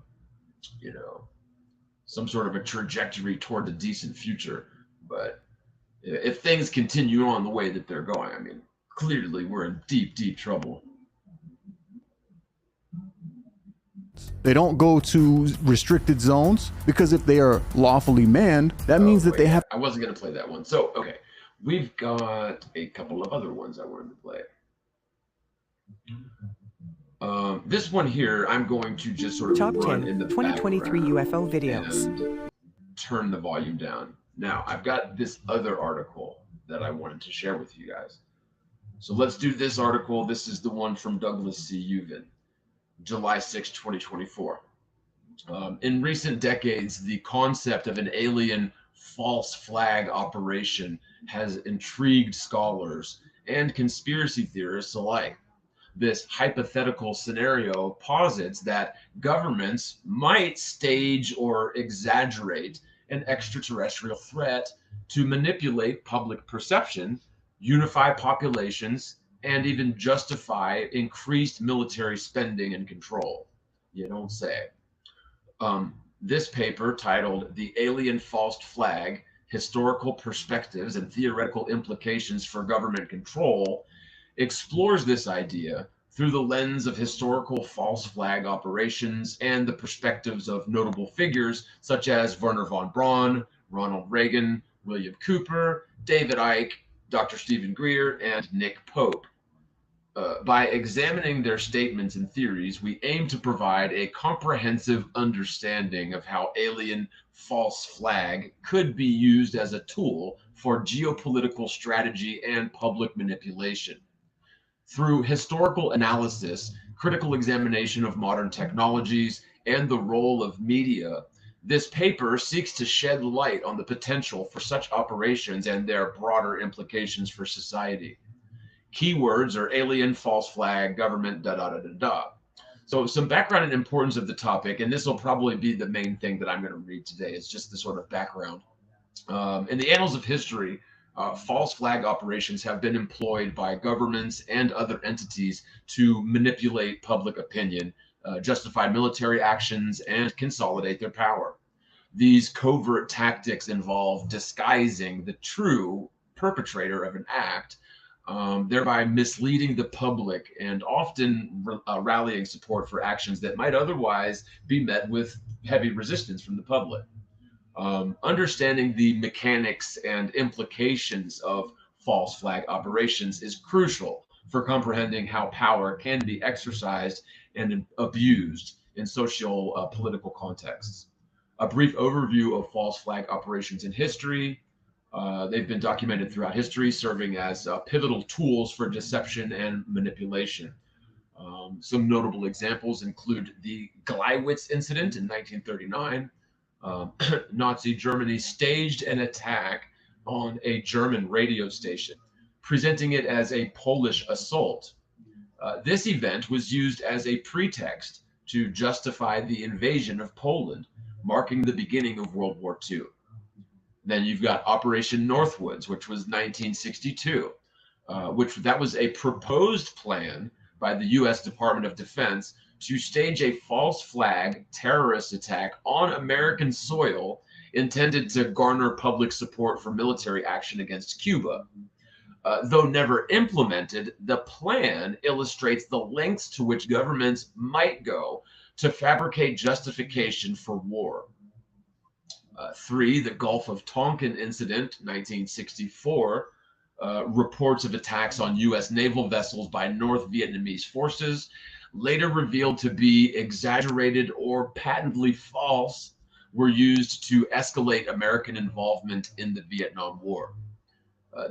you know, some sort of a trajectory toward a decent future. But if things continue on the way that they're going, I mean, clearly we're in deep, deep trouble. They don't go to restricted zones because if they are lawfully manned, that means that they have... I wasn't going to play that one. So, okay. We've got a couple of other ones I wanted to play. This one here, I'm going to just sort of Top run 10 in the 2023 UFO videos. And turn the volume down. Now, I've got this other article that I wanted to share with you guys. So let's do this article. This is the one from Douglas C. Uven. July 6, 2024. In recent decades, the concept of an alien false flag operation has intrigued scholars and conspiracy theorists alike. This hypothetical scenario posits that governments might stage or exaggerate an extraterrestrial threat to manipulate public perception, unify populations, and even justify increased military spending and control. You don't say. This paper, titled "The Alien False Flag: Historical Perspectives and Theoretical Implications for Government Control," explores this idea through the lens of historical false flag operations and the perspectives of notable figures such as Wernher von Braun, Ronald Reagan, William Cooper, David Icke, Dr. Stephen Greer, and Nick Pope. By examining their statements and theories, we aim to provide a comprehensive understanding of how alien false flag could be used as a tool for geopolitical strategy and public manipulation. Through historical analysis, critical examination of modern technologies, and the role of media, this paper seeks to shed light on the potential for such operations and their broader implications for society. Keywords are alien, false flag, government, So some background and importance of the topic, and this will probably be the main thing that I'm going to read today, is just the sort of background. In the annals of history, false flag operations have been employed by governments and other entities to manipulate public opinion, justify military actions, and consolidate their power. These covert tactics involve disguising the true perpetrator of an act, thereby misleading the public and often rallying support for actions that might otherwise be met with heavy resistance from the public. Understanding the mechanics and implications of false flag operations is crucial for comprehending how power can be exercised and abused in political contexts. A brief overview of false flag operations in history. They've been documented throughout history, serving as pivotal tools for deception and manipulation. Some notable examples include the Gleiwitz incident in 1939. Nazi Germany staged an attack on a German radio station, presenting it as a Polish assault. This event was used as a pretext to justify the invasion of Poland, marking the beginning of World War II. Then you've got Operation Northwoods, which was 1962, that was a proposed plan by the U.S. Department of Defense to stage a false flag terrorist attack on American soil intended to garner public support for military action against Cuba. Though never implemented, the plan illustrates the lengths to which governments might go to fabricate justification for war. 3, the Gulf of Tonkin incident, 1964, reports of attacks on U.S. naval vessels by North Vietnamese forces, later revealed to be exaggerated or patently false, were used to escalate American involvement in the Vietnam War.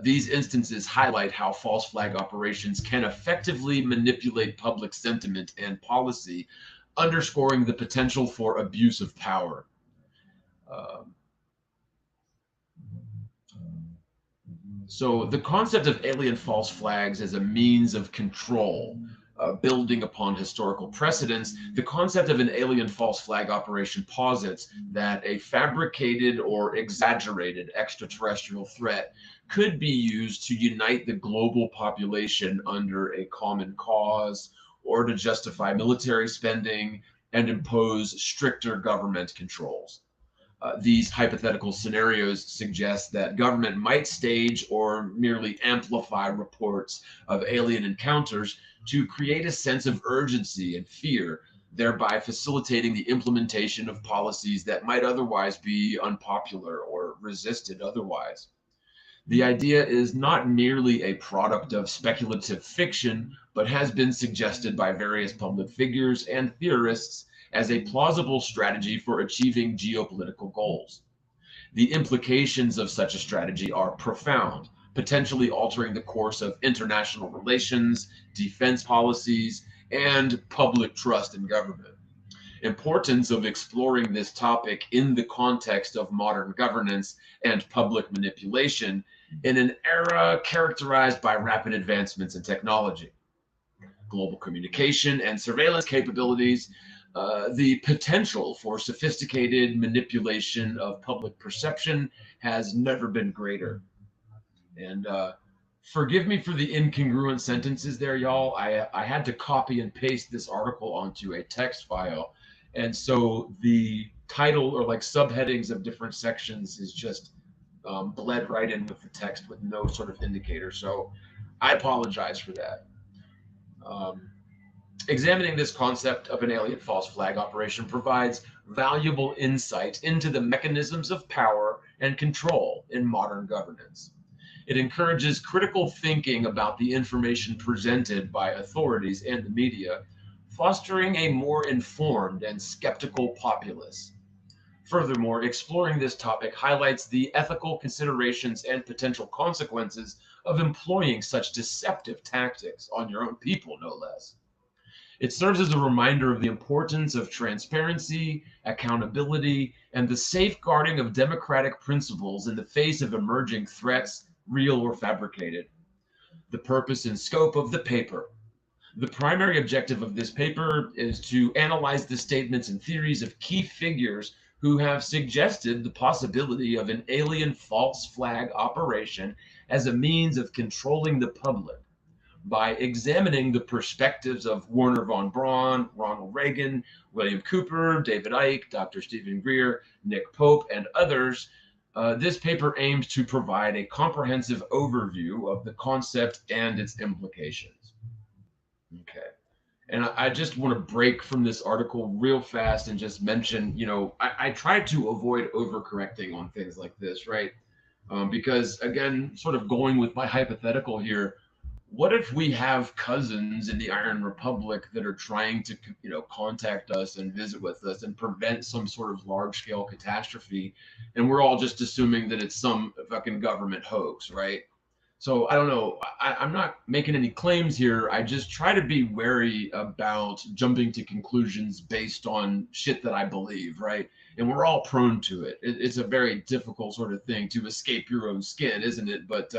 These instances highlight how false flag operations can effectively manipulate public sentiment and policy, underscoring the potential for abuse of power. So the concept of alien false flags as a means of control, building upon historical precedents, the concept of an alien false flag operation posits that a fabricated or exaggerated extraterrestrial threat could be used to unite the global population under a common cause or to justify military spending and impose stricter government controls. These hypothetical scenarios suggest that government might stage or merely amplify reports of alien encounters to create a sense of urgency and fear, thereby facilitating the implementation of policies that might otherwise be unpopular or resisted otherwise. The idea is not merely a product of speculative fiction, but has been suggested by various public figures and theorists as a plausible strategy for achieving geopolitical goals. The implications of such a strategy are profound, potentially altering the course of international relations, defense policies, and public trust in government. importance of exploring this topic in the context of modern governance and public manipulation in an era characterized by rapid advancements in technology, global communication and surveillance capabilities. The potential for sophisticated manipulation of public perception has never been greater. And forgive me for the incongruent sentences there, y'all. I had to copy and paste this article onto a text file. And so the title or like subheadings of different sections is just bled right in with the text with no sort of indicator. So I apologize for that. Examining this concept of an alien false flag operation provides valuable insight into the mechanisms of power and control in modern governance. It encourages critical thinking about the information presented by authorities and the media, fostering a more informed and skeptical populace. Furthermore, exploring this topic highlights the ethical considerations and potential consequences of employing such deceptive tactics on your own people, no less. It serves as a reminder of the importance of transparency, accountability, and the safeguarding of democratic principles in the face of emerging threats, real or fabricated. The purpose and scope of the paper. The primary objective of this paper is to analyze the statements and theories of key figures who have suggested the possibility of an alien false flag operation as a means of controlling the public. By examining the perspectives of Wernher von Braun, Ronald Reagan, William Cooper, David Icke, Dr. Stephen Greer, Nick Pope, and others, this paper aims to provide a comprehensive overview of the concept and its implications. Okay. And I just want to break from this article real fast and just mention, you know, I try to avoid overcorrecting on things like this, right? Because again, sort of going with my hypothetical here, what if we have cousins in the Iron Republic that are trying to, you know, contact us and visit with us and prevent some sort of large-scale catastrophe, and we're all just assuming that it's some fucking government hoax, right? So I don't know. I'm not making any claims here. I just try to be wary about jumping to conclusions based on shit that I believe, right? And we're all prone to it. It's a very difficult sort of thing to escape your own skin, isn't it? But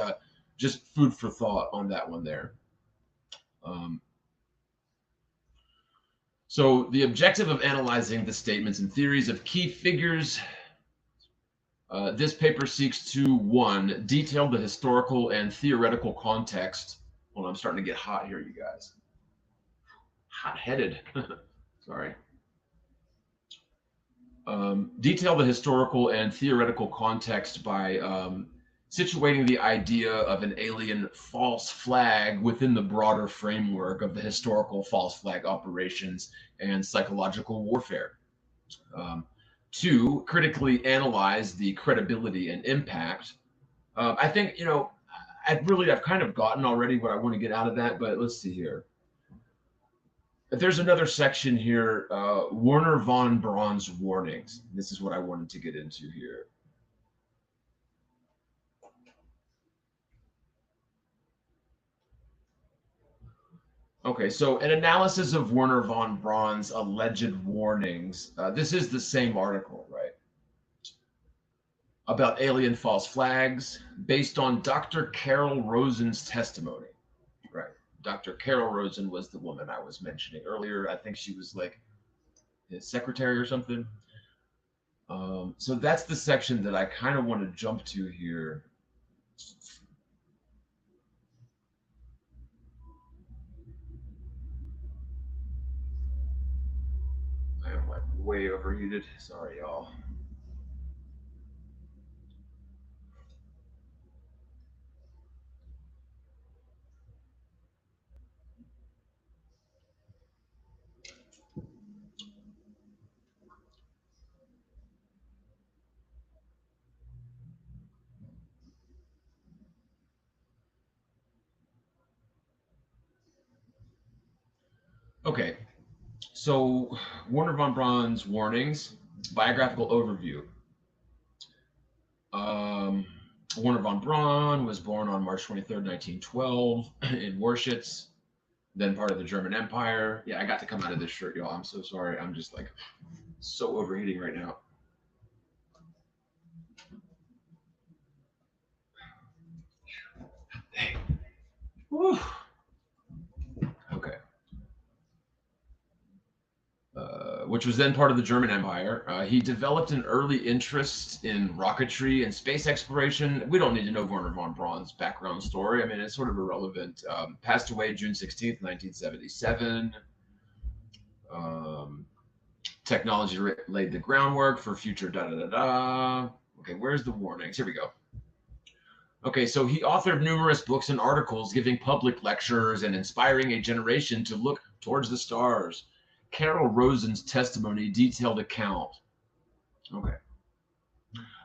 just food for thought on that one there. So the objective of analyzing the statements and theories of key figures, this paper seeks to, 1, detail the historical and theoretical context. Hold on, I'm starting to get hot here, you guys. Hot-headed. Sorry. Detail the historical and theoretical context by situating the idea of an alien false flag within the broader framework of the historical false flag operations and psychological warfare. 2, critically analyze the credibility and impact. I think, you know, I've kind of gotten already what I want to get out of that, but let's see here. There's another section here, Wernher von Braun's warnings. This is what I wanted to get into here. Okay, so an analysis of Wernher von Braun's alleged warnings. This is the same article, right? About alien false flags based on Dr. Carol Rosen's testimony, right? Dr. Carol Rosen was the woman I was mentioning earlier. I think she was like his secretary or something. So that's the section that I kind of want to jump to here. I am like way overheated. Sorry, y'all. Okay, so Wernher von Braun's warnings, biographical overview. Wernher von Braun was born on March 23rd, 1912 in Worschitz, then part of the German Empire. Yeah, I got to come out of this shirt, y'all. I'm so sorry. I'm just like so overheating right now. Dang. Whew. Okay. Which was then part of the German Empire. He developed an early interest in rocketry and space exploration. We don't need to know Wernher von Braun's background story. I mean, it's sort of irrelevant. Passed away June 16th, 1977. Technology laid the groundwork for future da-da-da-da. Okay, where's the warnings? Here we go. Okay, so he authored numerous books and articles giving public lectures and inspiring a generation to look towards the stars. Carol Rosen's testimony detailed account, okay,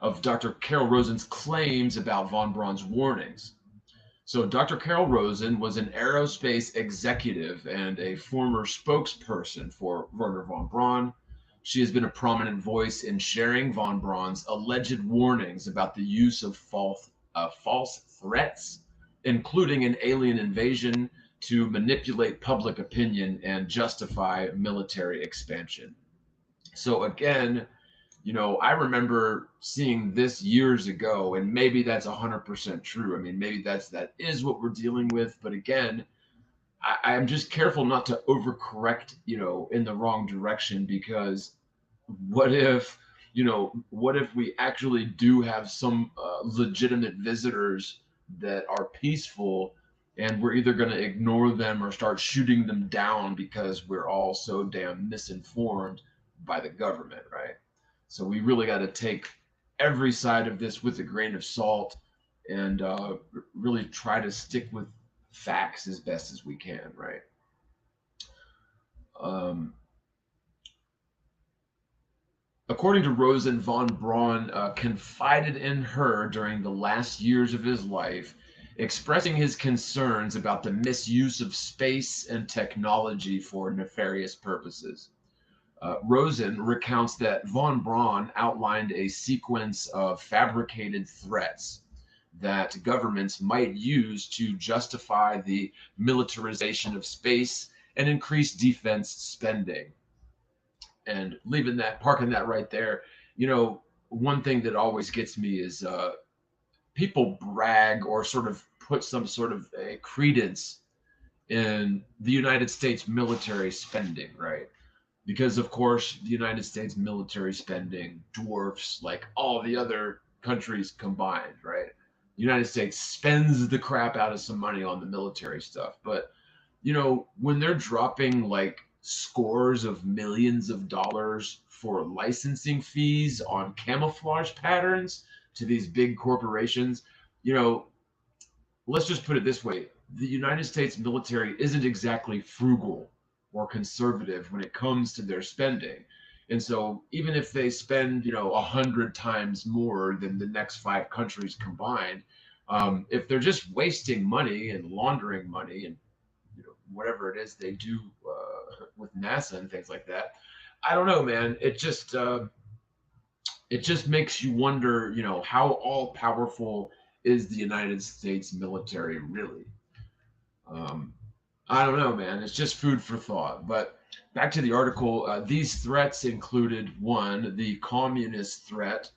of Dr. Carol Rosen's claims about von Braun's warnings. So Dr. Carol Rosen was an aerospace executive and a former spokesperson for Wernher von Braun. She has been a prominent voice in sharing von Braun's alleged warnings about the use of false threats, including an alien invasion, to manipulate public opinion and justify military expansion. So again, you know, I remember seeing this years ago, and maybe that's 100% true. I mean, maybe that is what we're dealing with. But again, I'm just careful not to overcorrect, you know, in the wrong direction, because what if we actually do have some legitimate visitors that are peaceful, and we're either going to ignore them or start shooting them down because we're all so damn misinformed by the government, right? So we really got to take every side of this with a grain of salt and really try to stick with facts as best as we can, right? According to Rosen, von Braun confided in her during the last years of his life, expressing his concerns about the misuse of space and technology for nefarious purposes. Rosen recounts that von Braun outlined a sequence of fabricated threats that governments might use to justify the militarization of space and increase defense spending. And parking that right there, you know, one thing that always gets me is people brag or sort of put some sort of a credence in the United States military spending, right? Because of course the United States military spending dwarfs like all the other countries combined, right? The United States spends the crap out of some money on the military stuff, but you know, when they're dropping like scores of millions of dollars for licensing fees on camouflage patterns to these big corporations, you know, let's just put it this way. The United States military isn't exactly frugal or conservative when it comes to their spending. And so even if they spend, you know, 100 times more than the next 5 countries combined, if they're just wasting money and laundering money and, you know, whatever it is they do with NASA and things like that, I don't know, man. It just makes you wonder, you know, how all powerful is the United States military really? I don't know, man. It's just food for thought. But back to the article, these threats included, 1, the communist threat.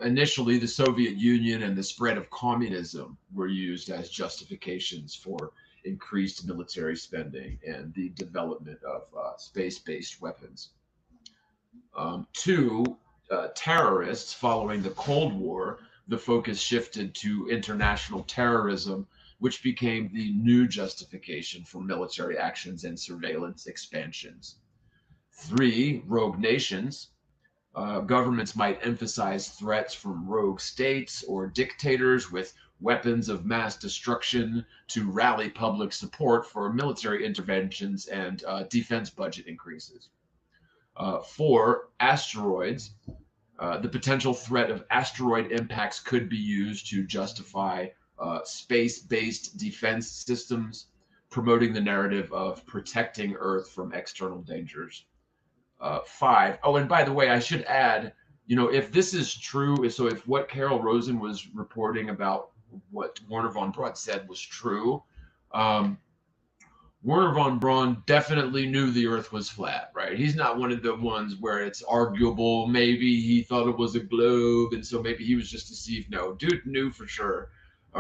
Initially, the Soviet Union and the spread of communism were used as justifications for increased military spending and the development of space-based weapons. 2, terrorists. Following the Cold War, the focus shifted to international terrorism, which became the new justification for military actions and surveillance expansions. 3, rogue nations. Governments might emphasize threats from rogue states or dictators with weapons of mass destruction to rally public support for military interventions and defense budget increases. 4, asteroids. The potential threat of asteroid impacts could be used to justify space-based defense systems, promoting the narrative of protecting Earth from external dangers. 5. Oh, and by the way, I should add, you know, if this is true, so if what Carol Rosen was reporting about what Wernher von Braun said was true, Werner von Braun definitely knew the Earth was flat, right? He's not one of the ones where it's arguable. Maybe he thought it was a globe, and so maybe he was just deceived. No, dude knew for sure,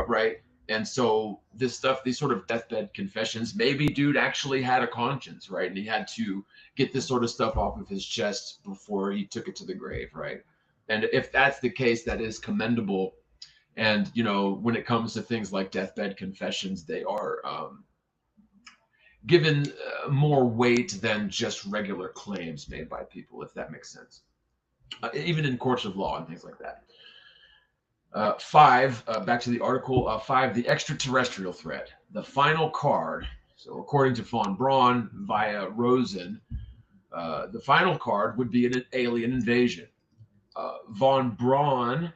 right? And so this stuff, these sort of deathbed confessions, maybe dude actually had a conscience, right? And he had to get this sort of stuff off of his chest before he took it to the grave, right? And if that's the case, that is commendable. And, you know, when it comes to things like deathbed confessions, they are given more weight than just regular claims made by people, if that makes sense. Even in courts of law and things like that. 5, back to the article, 5, the extraterrestrial threat. The final card, so according to von Braun via Rosen, the final card would be an alien invasion. Von Braun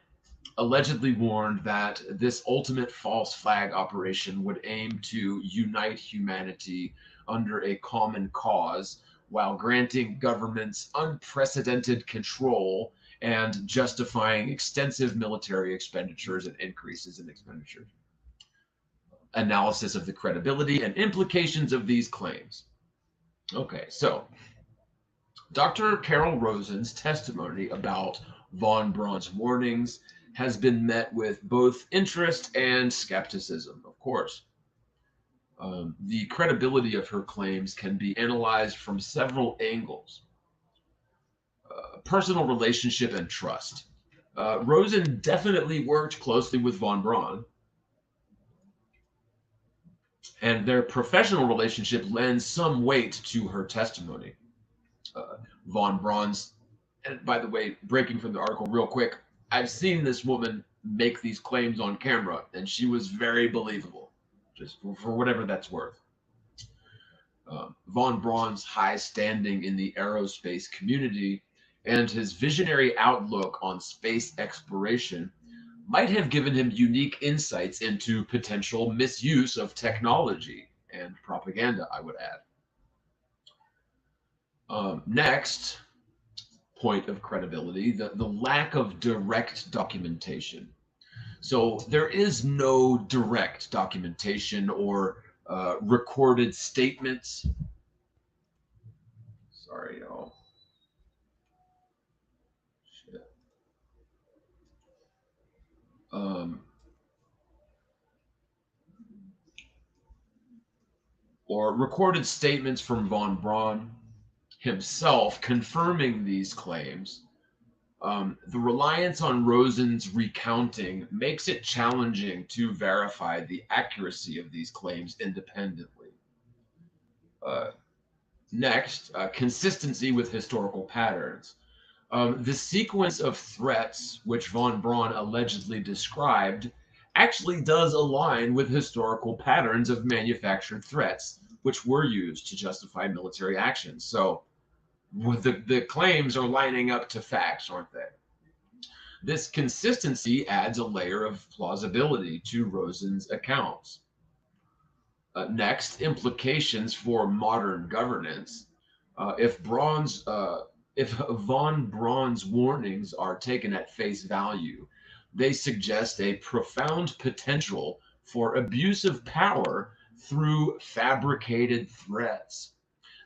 allegedly warned that this ultimate false flag operation would aim to unite humanity under a common cause while granting governments unprecedented control and justifying extensive military expenditures and increases in expenditures. Analysis of the credibility and implications of these claims. Okay, so Dr. Carol Rosen's testimony about von Braun's warnings has been met with both interest and skepticism, of course. The credibility of her claims can be analyzed from several angles. Personal relationship and trust. Rosen definitely worked closely with von Braun, and their professional relationship lends some weight to her testimony. Von Braun's, and by the way, breaking from the article real quick, I've seen this woman make these claims on camera, and she was very believable, just for whatever that's worth. Von Braun's high standing in the aerospace community and his visionary outlook on space exploration might have given him unique insights into potential misuse of technology and propaganda, I would add. Next point of credibility, the lack of direct documentation. So there is no direct documentation or recorded statements. Sorry, y'all. Shit. Or recorded statements from von Braun himself confirming these claims. The reliance on Rosen's recounting makes it challenging to verify the accuracy of these claims independently. Next, consistency with historical patterns. The sequence of threats which von Braun allegedly described actually does align with historical patterns of manufactured threats which were used to justify military actions. So the claims are lining up to facts, aren't they? This consistency adds a layer of plausibility to Rosen's accounts. Next, implications for modern governance. If von Braun's warnings are taken at face value, they suggest a profound potential for abuse of power through fabricated threats.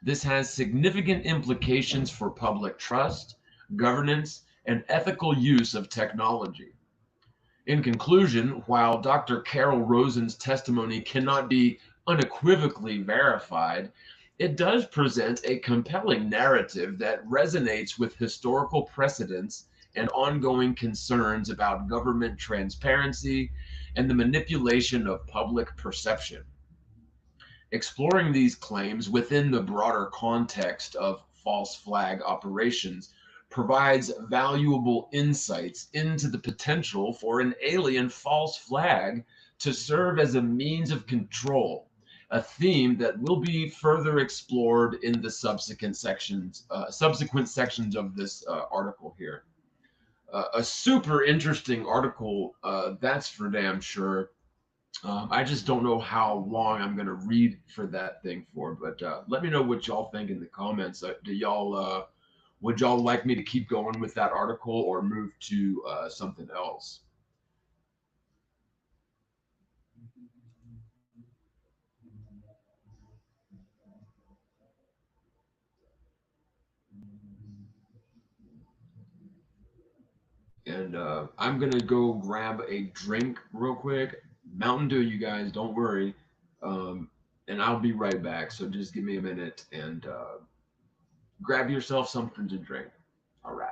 This has significant implications for public trust, governance, and ethical use of technology. In conclusion, while Dr. Carol Rosen's testimony cannot be unequivocally verified, it does present a compelling narrative that resonates with historical precedents and ongoing concerns about government transparency and the manipulation of public perception. Exploring these claims within the broader context of false flag operations provides valuable insights into the potential for an alien false flag to serve as a means of control, a theme that will be further explored in the subsequent sections of this article here. A super interesting article, that's for damn sure. I just don't know how long I'm going to read for that thing for, but let me know what y'all think in the comments. Would y'all like me to keep going with that article or move to something else? and I'm gonna go grab a drink real quick. Mountain Dew, you guys, don't worry. And I'll be right back. So just give me a minute and grab yourself something to drink. All right.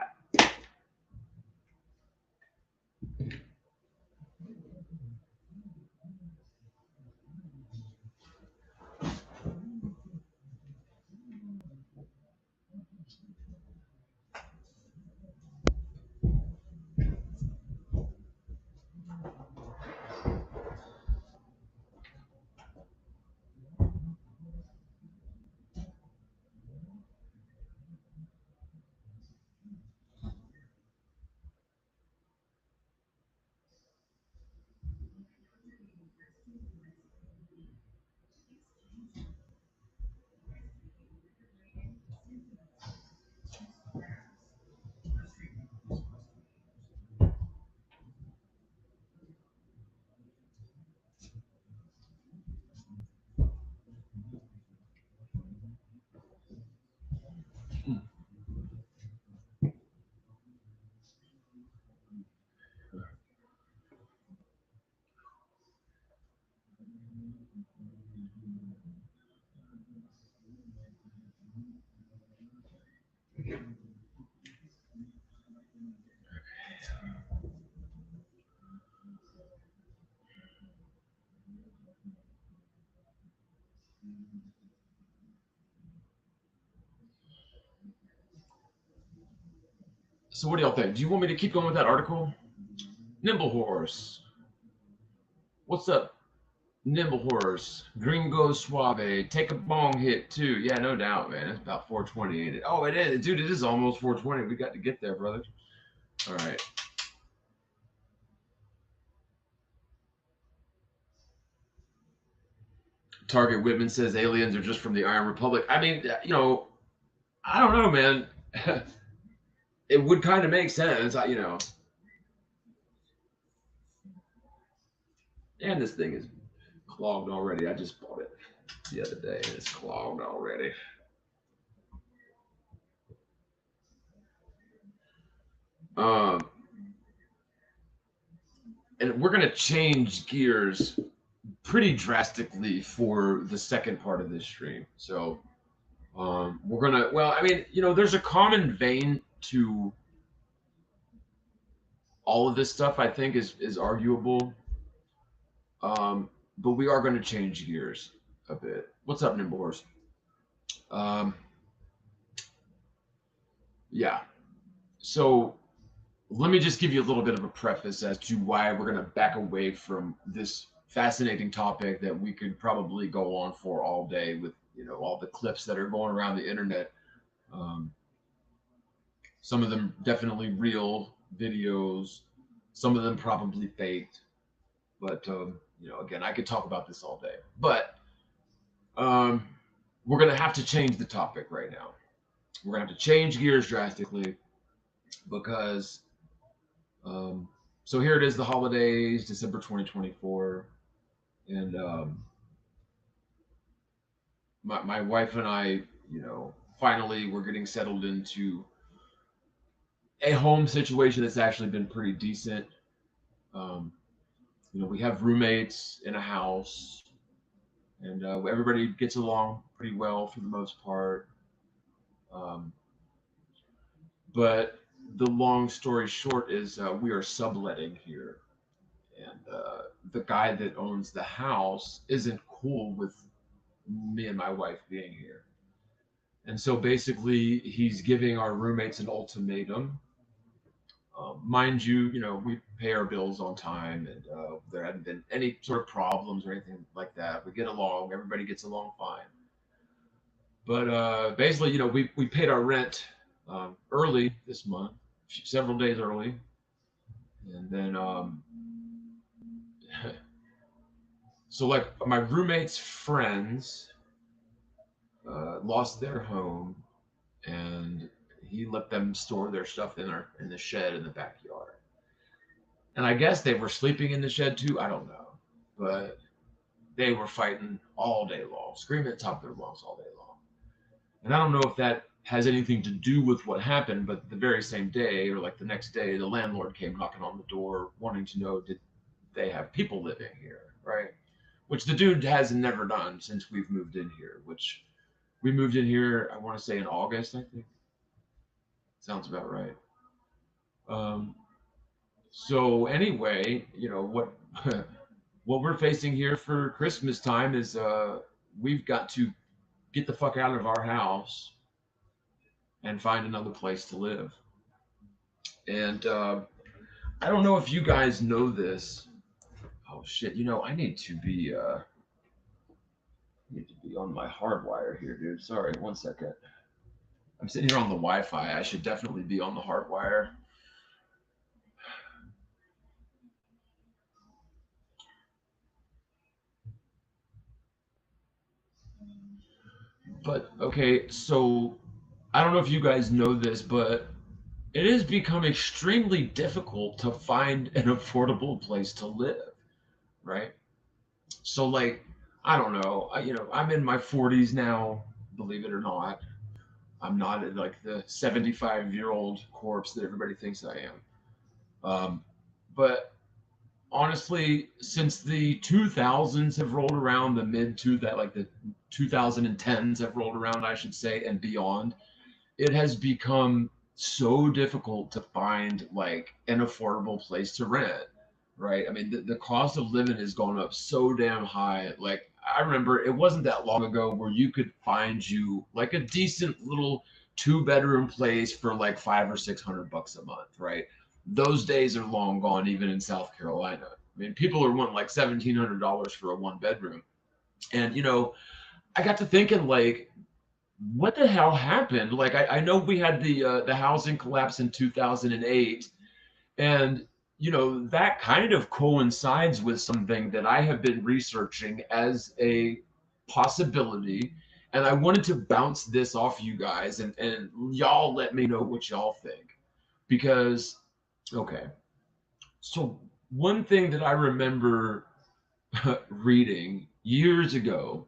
So what do y'all think? Do you want me to keep going with that article? Nimble Horse. What's up, Nimble Horse? Gringo Suave. Take a bong hit too. Yeah, no doubt, man. It's about 420, ain't it? Oh, it is. Dude, it is almost 420. We got to get there, brother. All right. Target Whitman says aliens are just from the Iron Republic. I mean, you know, I don't know, man. It would kind of make sense, you know. And this thing is clogged already. I just bought it the other day, and it's clogged already. And we're going to change gears pretty drastically for the second part of this stream. So we're going to, well, I mean, you know, there's a common vein to all of this stuff, I think, is arguable. But we are going to change gears a bit. What's up, Nimble Horse? Yeah. So let me just give you a little bit of a preface as to why we're going to back away from this fascinating topic that we could probably go on for all day with, you know, all the clips that are going around the internet. Some of them definitely real videos, some of them probably faked. But, you know, again, I could talk about this all day. But we're going to have to change the topic right now. We're going to have to change gears drastically because, so here it is, the holidays, December 2024. And my wife and I, you know, finally we're getting settled into a home situation that's actually been pretty decent. You know, we have roommates in a house, and everybody gets along pretty well for the most part. But the long story short is we are subletting here, and the guy that owns the house isn't cool with me and my wife being here. And so basically he's giving our roommates an ultimatum. Mind you, you know, we pay our bills on time, and there hadn't been any sort of problems or anything like that. We get along, everybody gets along fine. But basically, you know, we paid our rent early this month, several days early. And then, so like my roommate's friends lost their home, and he let them store their stuff in the shed in the backyard. And I guess they were sleeping in the shed too. I don't know, but they were fighting all day long, screaming at the top of their lungs all day long. And I don't know if that has anything to do with what happened, but the very same day or like the next day, the landlord came knocking on the door wanting to know, did they have people living here, right? Which the dude has never done since we've moved in here, which we moved in here, I want to say in August, I think. Sounds about right. So anyway, you know, what what we're facing here for Christmas time is we've got to get the fuck out of our house and find another place to live. And I don't know if you guys know this. Oh shit, you know, I need to be on my hardwire here, dude. Sorry, 1 second. I'm sitting here on the Wi-Fi. I should definitely be on the hardwire. But okay, so I don't know if you guys know this, but it has become extremely difficult to find an affordable place to live, right? So like, I don't know, you know, I'm in my 40s now, believe it or not. I'm not like the 75-year-old corpse that everybody thinks I am. But honestly, since the 2000s have rolled around, the like the 2010s have rolled around, I should say, and beyond, it has become so difficult to find like an affordable place to rent, right? I mean, the cost of living has gone up so damn high. Like, I remember it wasn't that long ago where you could find you like a decent little 2-bedroom place for like $500 or $600 a month, right? Those days are long gone, even in South Carolina. I mean, people are wanting like $1,700 for a 1-bedroom. And, you know, I got to thinking, like, what the hell happened? Like, I know we had the housing collapse in 2008, and you know that kind of coincides with something that I have been researching as a possibility, and I wanted to bounce this off you guys, and y'all let me know what y'all think, because okay, so one thing that I remember reading years ago,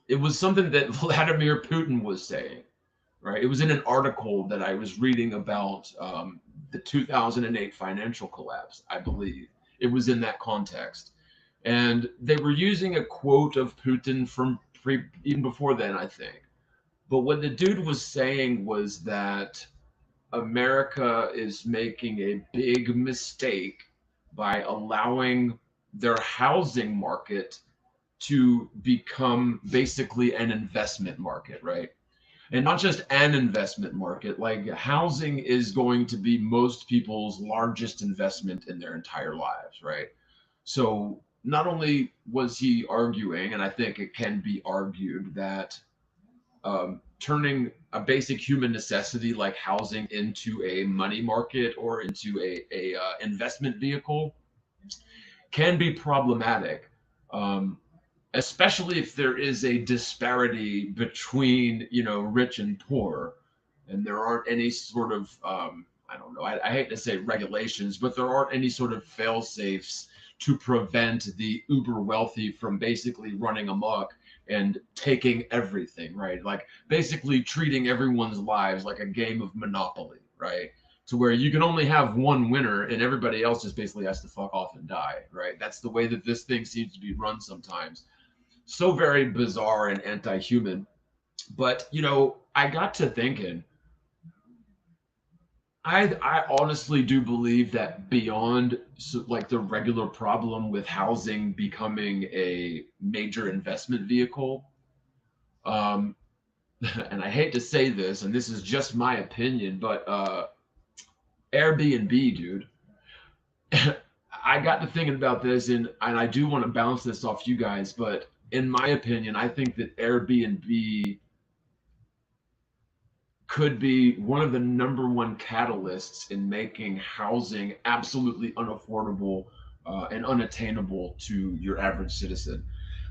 it was something that Vladimir Putin was saying, right? It was in an article that I was reading about the 2008 financial collapse, I believe. It was in that context. And they were using a quote of Putin from even before then, I think. But what the dude was saying was that America is making a big mistake by allowing their housing market to become basically an investment market, right? And not just an investment market, like housing is going to be most people's largest investment in their entire lives, right? So not only was he arguing, and I think it can be argued, that turning a basic human necessity like housing into a money market or into a investment vehicle can be problematic. Especially if there is a disparity between, you know, rich and poor, and there aren't any sort of, I don't know, I hate to say regulations, but there aren't any sort of fail safes to prevent the uber wealthy from basically running amok and taking everything, right? Like basically treating everyone's lives like a game of Monopoly, right? To where you can only have one winner and everybody else just basically has to fuck off and die, right? That's the way that this thing seems to be run sometimes. So very bizarre and anti-human. But, you know, I got to thinking, I honestly do believe that beyond like the regular problem with housing becoming a major investment vehicle, and I hate to say this, and this is just my opinion, but Airbnb, dude. I got to thinking about this, and I do want to bounce this off you guys, but in my opinion, I think that Airbnb could be one of the #1 catalysts in making housing absolutely unaffordable and unattainable to your average citizen.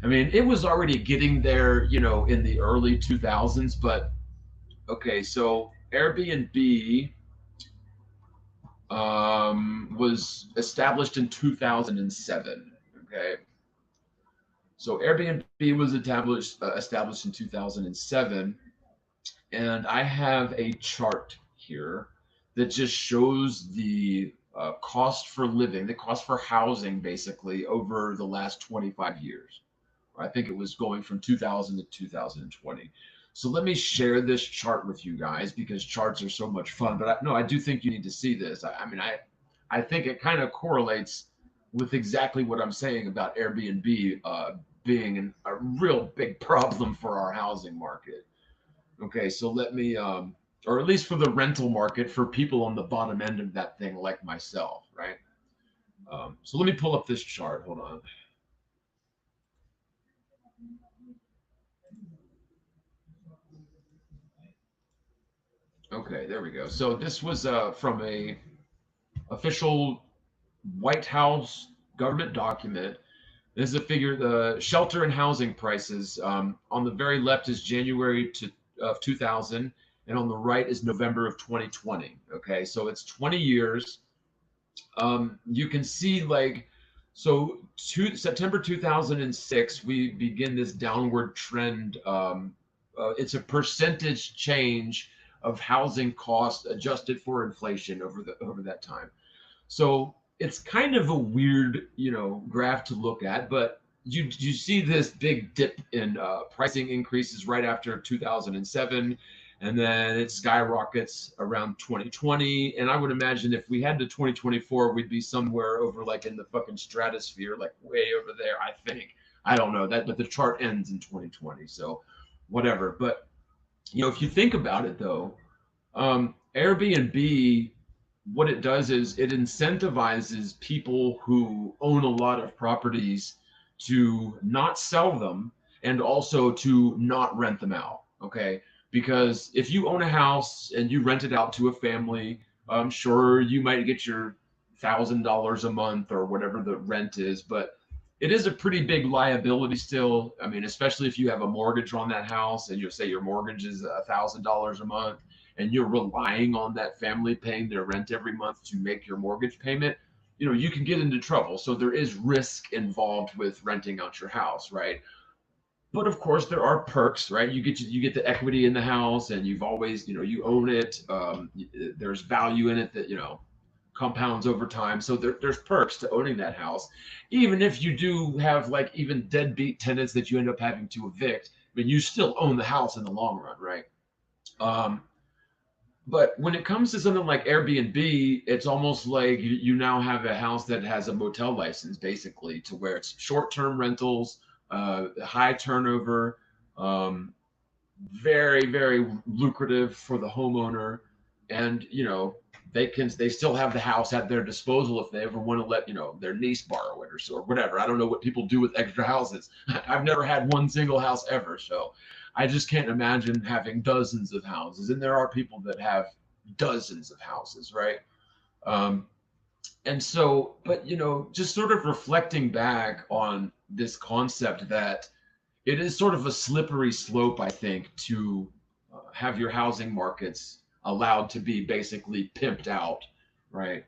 I mean, it was already getting there, you know, in the early 2000s, but okay, so Airbnb was established in 2007. Okay, so Airbnb was established in 2007, and I have a chart here that just shows the cost for living, the cost for housing, basically over the last 25 years. I think it was going from 2000 to 2020. So let me share this chart with you guys because charts are so much fun. But I do think you need to see this. I think it kind of correlates with exactly what I'm saying about Airbnb being a real big problem for our housing market. Okay, so let me, or at least for the rental market, for people on the bottom end of that thing like myself, right? So let me pull up this chart. Hold on. Okay, there we go. So this was from a official White House government document. This is a figure, the shelter and housing prices. On the very left is January of 2000, and on the right is November of 2020. Okay, so it's 20 years. You can see September 2006, we begin this downward trend. It's a percentage change of housing costs adjusted for inflation over that time. So it's kind of a weird, graph to look at, but you see this big dip in pricing increases right after 2007, and then it skyrockets around 2020. And I would imagine if we had to 2024, we'd be somewhere over like in the fucking stratosphere, like way over there, I think. I don't know that, but the chart ends in 2020, so whatever. But if you think about it though, Airbnb, what it does is it incentivizes people who own a lot of properties to not sell them and also to not rent them out. Okay, because if you own a house and you rent it out to a family, I'm sure you might get your $1,000 a month or whatever the rent is, but it is a pretty big liability still. I mean, especially if you have a mortgage on that house and you say your mortgage is $1,000 a month and you're relying on that family paying their rent every month to make your mortgage payment, you can get into trouble. So there is risk involved with renting out your house, right? But of course there are perks, right? You get the equity in the house and you've always, you own it. There's value in it that, compounds over time. So there's perks to owning that house. Even if you do have like even deadbeat tenants that you end up having to evict, I mean, you still own the house in the long run, right? But when it comes to something like Airbnb, it's almost like you now have a house that has a motel license, basically, to where it's short-term rentals, high turnover, very, very lucrative for the homeowner. And, they still have the house at their disposal if they ever want to let, their niece borrow it or whatever. I don't know what people do with extra houses. I've never had one single house ever. So I just can't imagine having dozens of houses. And there are people that have dozens of houses, right? And so, but, just sort of reflecting back on this concept that it is sort of a slippery slope, I think, to have your housing markets allowed to be basically pimped out, right?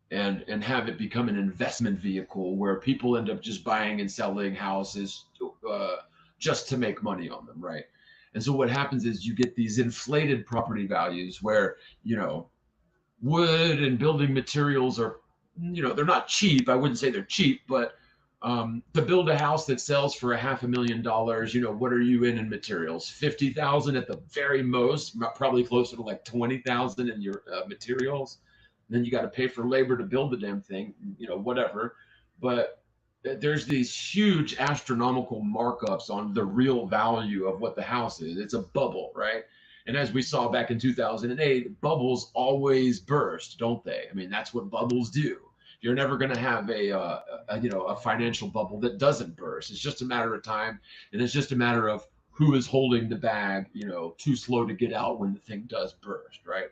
And have it become an investment vehicle where people end up just buying and selling houses just to make money on them, right? And so what happens is you get these inflated property values where, wood and building materials are, they're not cheap. I wouldn't say they're cheap, but to build a house that sells for $500,000, what are you in materials? 50,000 at the very most, probably closer to like 20,000 in your materials. And then you got to pay for labor to build the damn thing, whatever. But there's these huge astronomical markups on the real value of what the house is. It's a bubble, right? And as we saw back in 2008, bubbles always burst, don't they? I mean, that's what bubbles do. You're never going to have a financial bubble that doesn't burst. It's just a matter of time, and it's just a matter of who is holding the bag, too slow to get out when the thing does burst, right?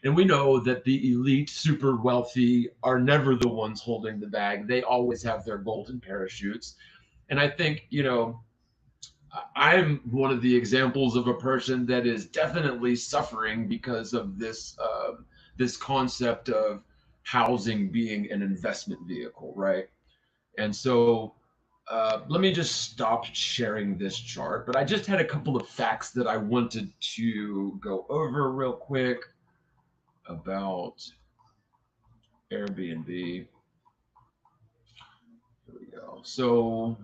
And we know that the elite, super wealthy are never the ones holding the bag. They always have their golden parachutes. And I think, I'm one of the examples of a person that is definitely suffering because of this concept of housing being an investment vehicle, right? And so let me just stop sharing this chart, but I just had a couple of facts that I wanted to go over real quick about Airbnb. Here we go. So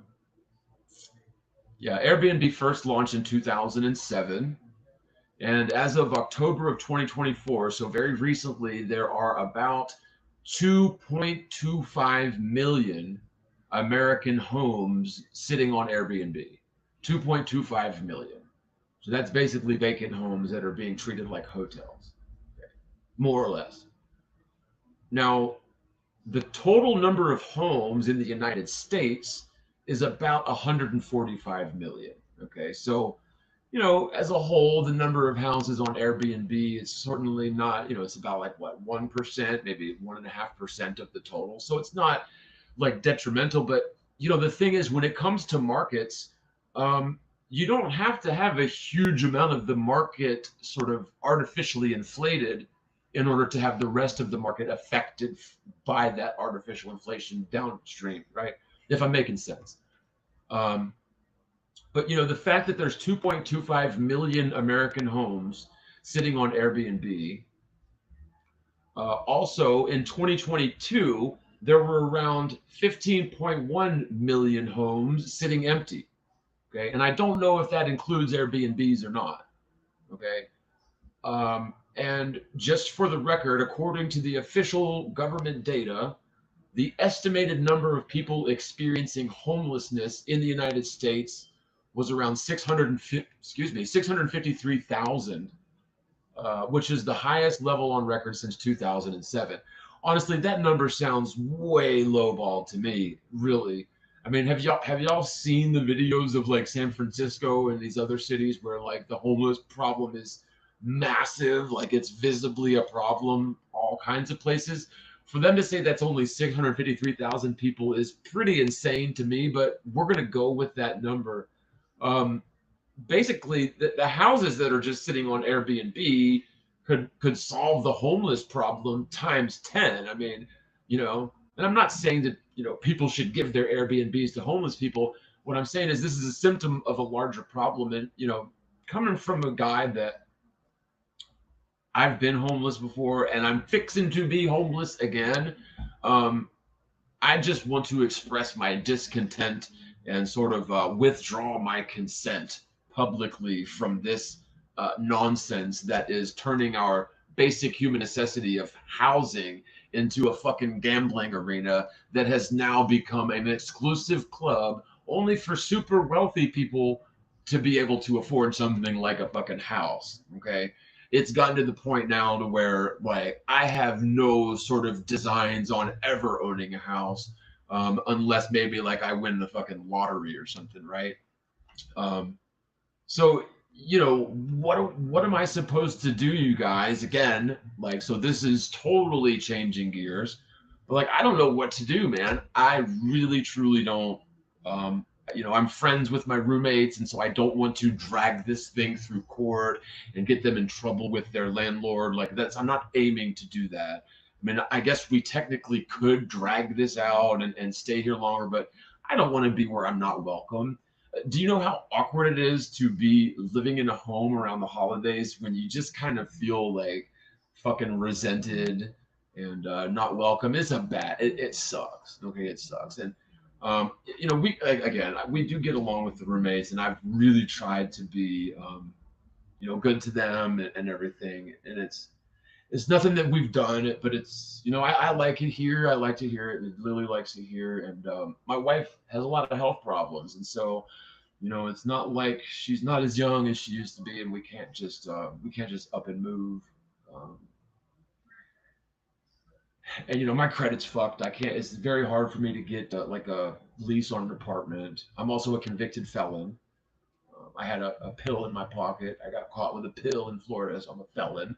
yeah, Airbnb first launched in 2007. And as of October of 2024, so very recently, there are about 2.25 million American homes sitting on Airbnb. 2.25 million. So that's basically vacant homes that are being treated like hotels, okay, more or less. Now, the total number of homes in the United States is about 145 million. Okay, so, you know, as a whole, the number of houses on Airbnb is certainly not, you know, it's about like what, 1%, maybe 1.5% of the total. So it's not like detrimental, but you know, the thing is, when it comes to markets, you don't have to have a huge amount of the market sort of artificially inflated in order to have the rest of the market affected by that artificial inflation downstream, right? If I'm making sense. But you know, the fact that there's 2.25 million American homes sitting on Airbnb. Also in 2022, there were around 15.1 million homes sitting empty. Okay, and I don't know if that includes Airbnbs or not. Okay, and just for the record, according to the official government data, the estimated number of people experiencing homelessness in the United States was around 653,000, which is the highest level on record since 2007. Honestly, that number sounds way lowball to me, really. I mean, have y'all seen the videos of like San Francisco and these other cities where like the homeless problem is massive, like it's visibly a problem, all kinds of places? For them to say that's only 653,000 people is pretty insane to me, but we're going to go with that number. Basically, the houses that are just sitting on Airbnb could solve the homeless problem times 10. I mean, you know, and I'm not saying that, you know, people should give their Airbnbs to homeless people. What I'm saying is this is a symptom of a larger problem. And, you know, coming from a guy that I've been homeless before and I'm fixing to be homeless again, I just want to express my discontent and sort of withdraw my consent publicly from this nonsense that is turning our basic human necessity of housing into a fucking gambling arena that has now become an exclusive club only for super wealthy people to be able to afford something like a fucking house. Okay, it's gotten to the point now to where like I have no sort of designs on ever owning a house, unless maybe like I win the fucking lottery or something, right? So, you know, what am I supposed to do, you guys? Again, like, so this is totally changing gears, but like, I don't know what to do, man. I really, truly don't. You know, I'm friends with my roommates, and so I don't want to drag this thing through court and get them in trouble with their landlord. Like, I'm not aiming to do that. I mean, I guess we technically could drag this out and stay here longer, but I don't want to be where I'm not welcome. Do you know how awkward it is to be living in a home around the holidays when you just kind of feel like fucking resented and not welcome? It's it sucks. Okay, it sucks. And you know, we do get along with the roommates, and I've really tried to be, you know, good to them and everything. And it's nothing that we've done, but it's, you know, I like it here. I like to hear it. And Lily likes to hear. And my wife has a lot of health problems, and so, you know, it's not like she's not as young as she used to be, and we can't just up and move. And you know, my credit's fucked. I can't. It's very hard for me to get like a lease on an apartment. I'm also a convicted felon. I had a pill in my pocket. I got caught with a pill in Florida, so I'm a felon.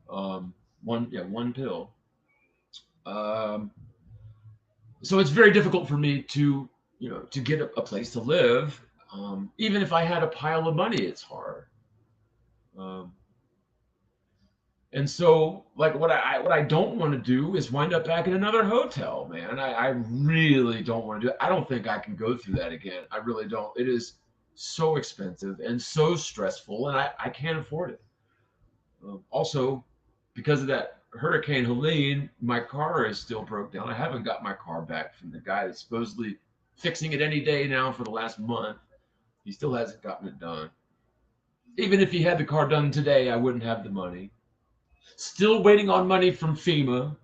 One pill. So it's very difficult for me to, you know, to get a place to live. Even if I had a pile of money, it's hard. And so, like, what I don't want to do is wind up back in another hotel, man. I really don't want to do it. I don't think I can go through that again. I really don't. It is so expensive and so stressful, and I can't afford it. Also, because of that Hurricane Helene, my car is still broke down. I haven't got my car back from the guy that's supposedly fixing it any day now for the last month. He still hasn't gotten it done. Even if he had the car done today, I wouldn't have the money. Still waiting on money from FEMA.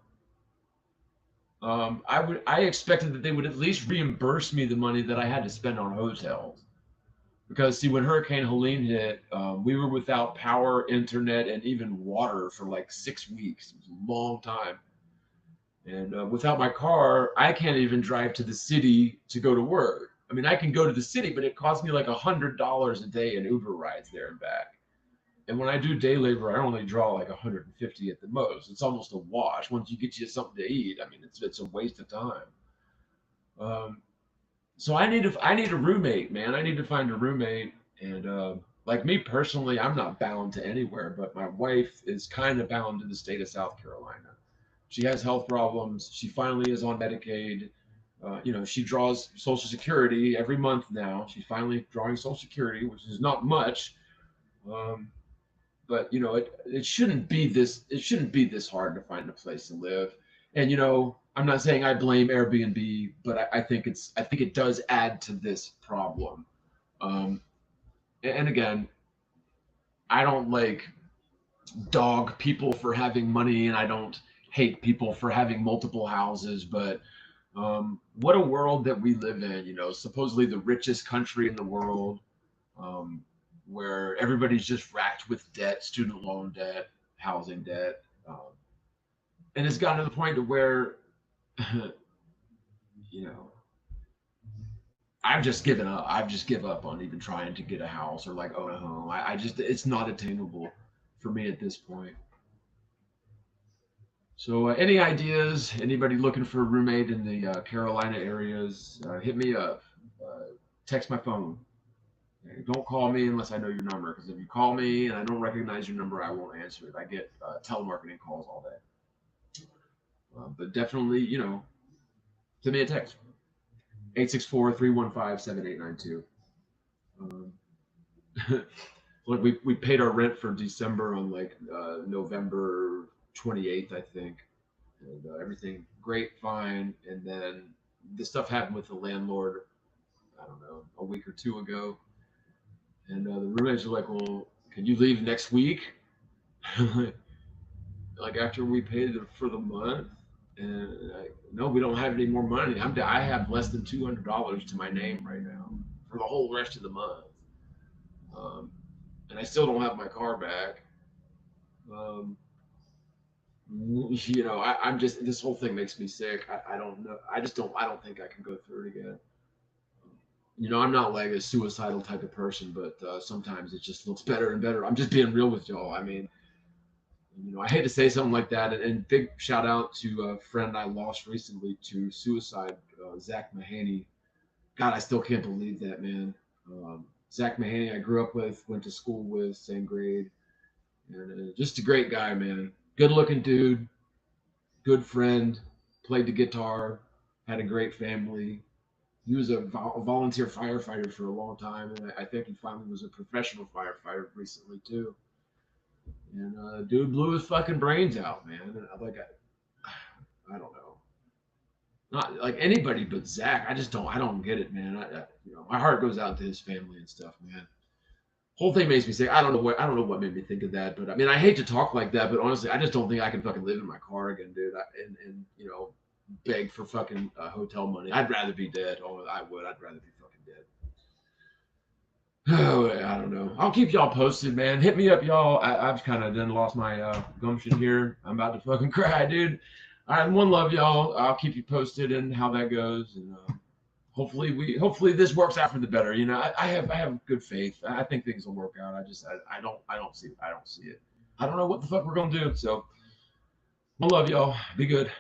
I expected that they would at least reimburse me the money that I had to spend on hotels. Because see, when Hurricane Helene hit, we were without power, internet, and even water for like 6 weeks. It was a long time. And without my car, I can't even drive to the city to go to work. I mean, I can go to the city, but it costs me like $100 a day in Uber rides there and back. And when I do day labor, I only draw like 150 at the most. It's almost a wash. Once you get you something to eat, I mean, it's a waste of time. So I need a roommate, man. I need to find a roommate. And like me personally, I'm not bound to anywhere, but my wife is kind of bound to the state of South Carolina. She has health problems. She finally is on Medicaid. She draws Social Security every month now. She's finally drawing Social Security, which is not much. But it shouldn't be this. It shouldn't be this hard to find a place to live. And I'm not saying I blame Airbnb, but I think it does add to this problem. And again, I don't like dog people for having money, and I don't hate people for having multiple houses. But what a world that we live in. Supposedly the richest country in the world. Where everybody's just racked with debt, student loan debt, housing debt. And it's gotten to the point to where, I've just given up. I've just given up on even trying to get a house or like own a home. It's not attainable for me at this point. So any ideas, anybody looking for a roommate in the Carolina areas, hit me up, text my phone. Don't call me unless I know your number, because if you call me and I don't recognize your number, I won't answer it. I get telemarketing calls all day. But definitely, send me a text. 864-315-7892. Look, we paid our rent for December on like November 28th, I think. And everything great, fine. And then this stuff happened with the landlord, I don't know, a week or two ago. And the roommates are like, well, can you leave next week? Like after we paid for the month? And no, we don't have any more money. I have less than $200 to my name right now for the whole rest of the month. And I still don't have my car back. I'm just, this whole thing makes me sick. I don't know. I don't think I can go through it again. I'm not like a suicidal type of person, but sometimes it just looks better and better. I'm just being real with y'all. I mean, I hate to say something like that. And big shout out to a friend I lost recently to suicide, Zach Mahaney. God, I still can't believe that, man. Zach Mahaney, I grew up with, went to school with, same grade. And just a great guy, man. Good looking dude, good friend, played the guitar, had a great family. He was a volunteer firefighter for a long time, and I think he finally was a professional firefighter recently too. And dude blew his fucking brains out, man. And I don't know, not like anybody but Zach. I don't get it, man. My heart goes out to his family and stuff, man. Whole thing makes me sick. I don't know what made me think of that, but I mean, I hate to talk like that, but honestly, I just don't think I can fucking live in my car again, dude. And beg for fucking hotel money. I'd rather be dead. Oh, I would. I'd rather be fucking dead. Oh, I don't know. I'll keep y'all posted, man. Hit me up, y'all. I've kind of done lost my gumption here. I'm about to fucking cry, dude. All right, one love, y'all. I'll keep you posted and how that goes, and hopefully this works out for the better. I have good faith. I think things will work out. I don't see it. I don't know what the fuck we're gonna do. So, one love, y'all. Be good.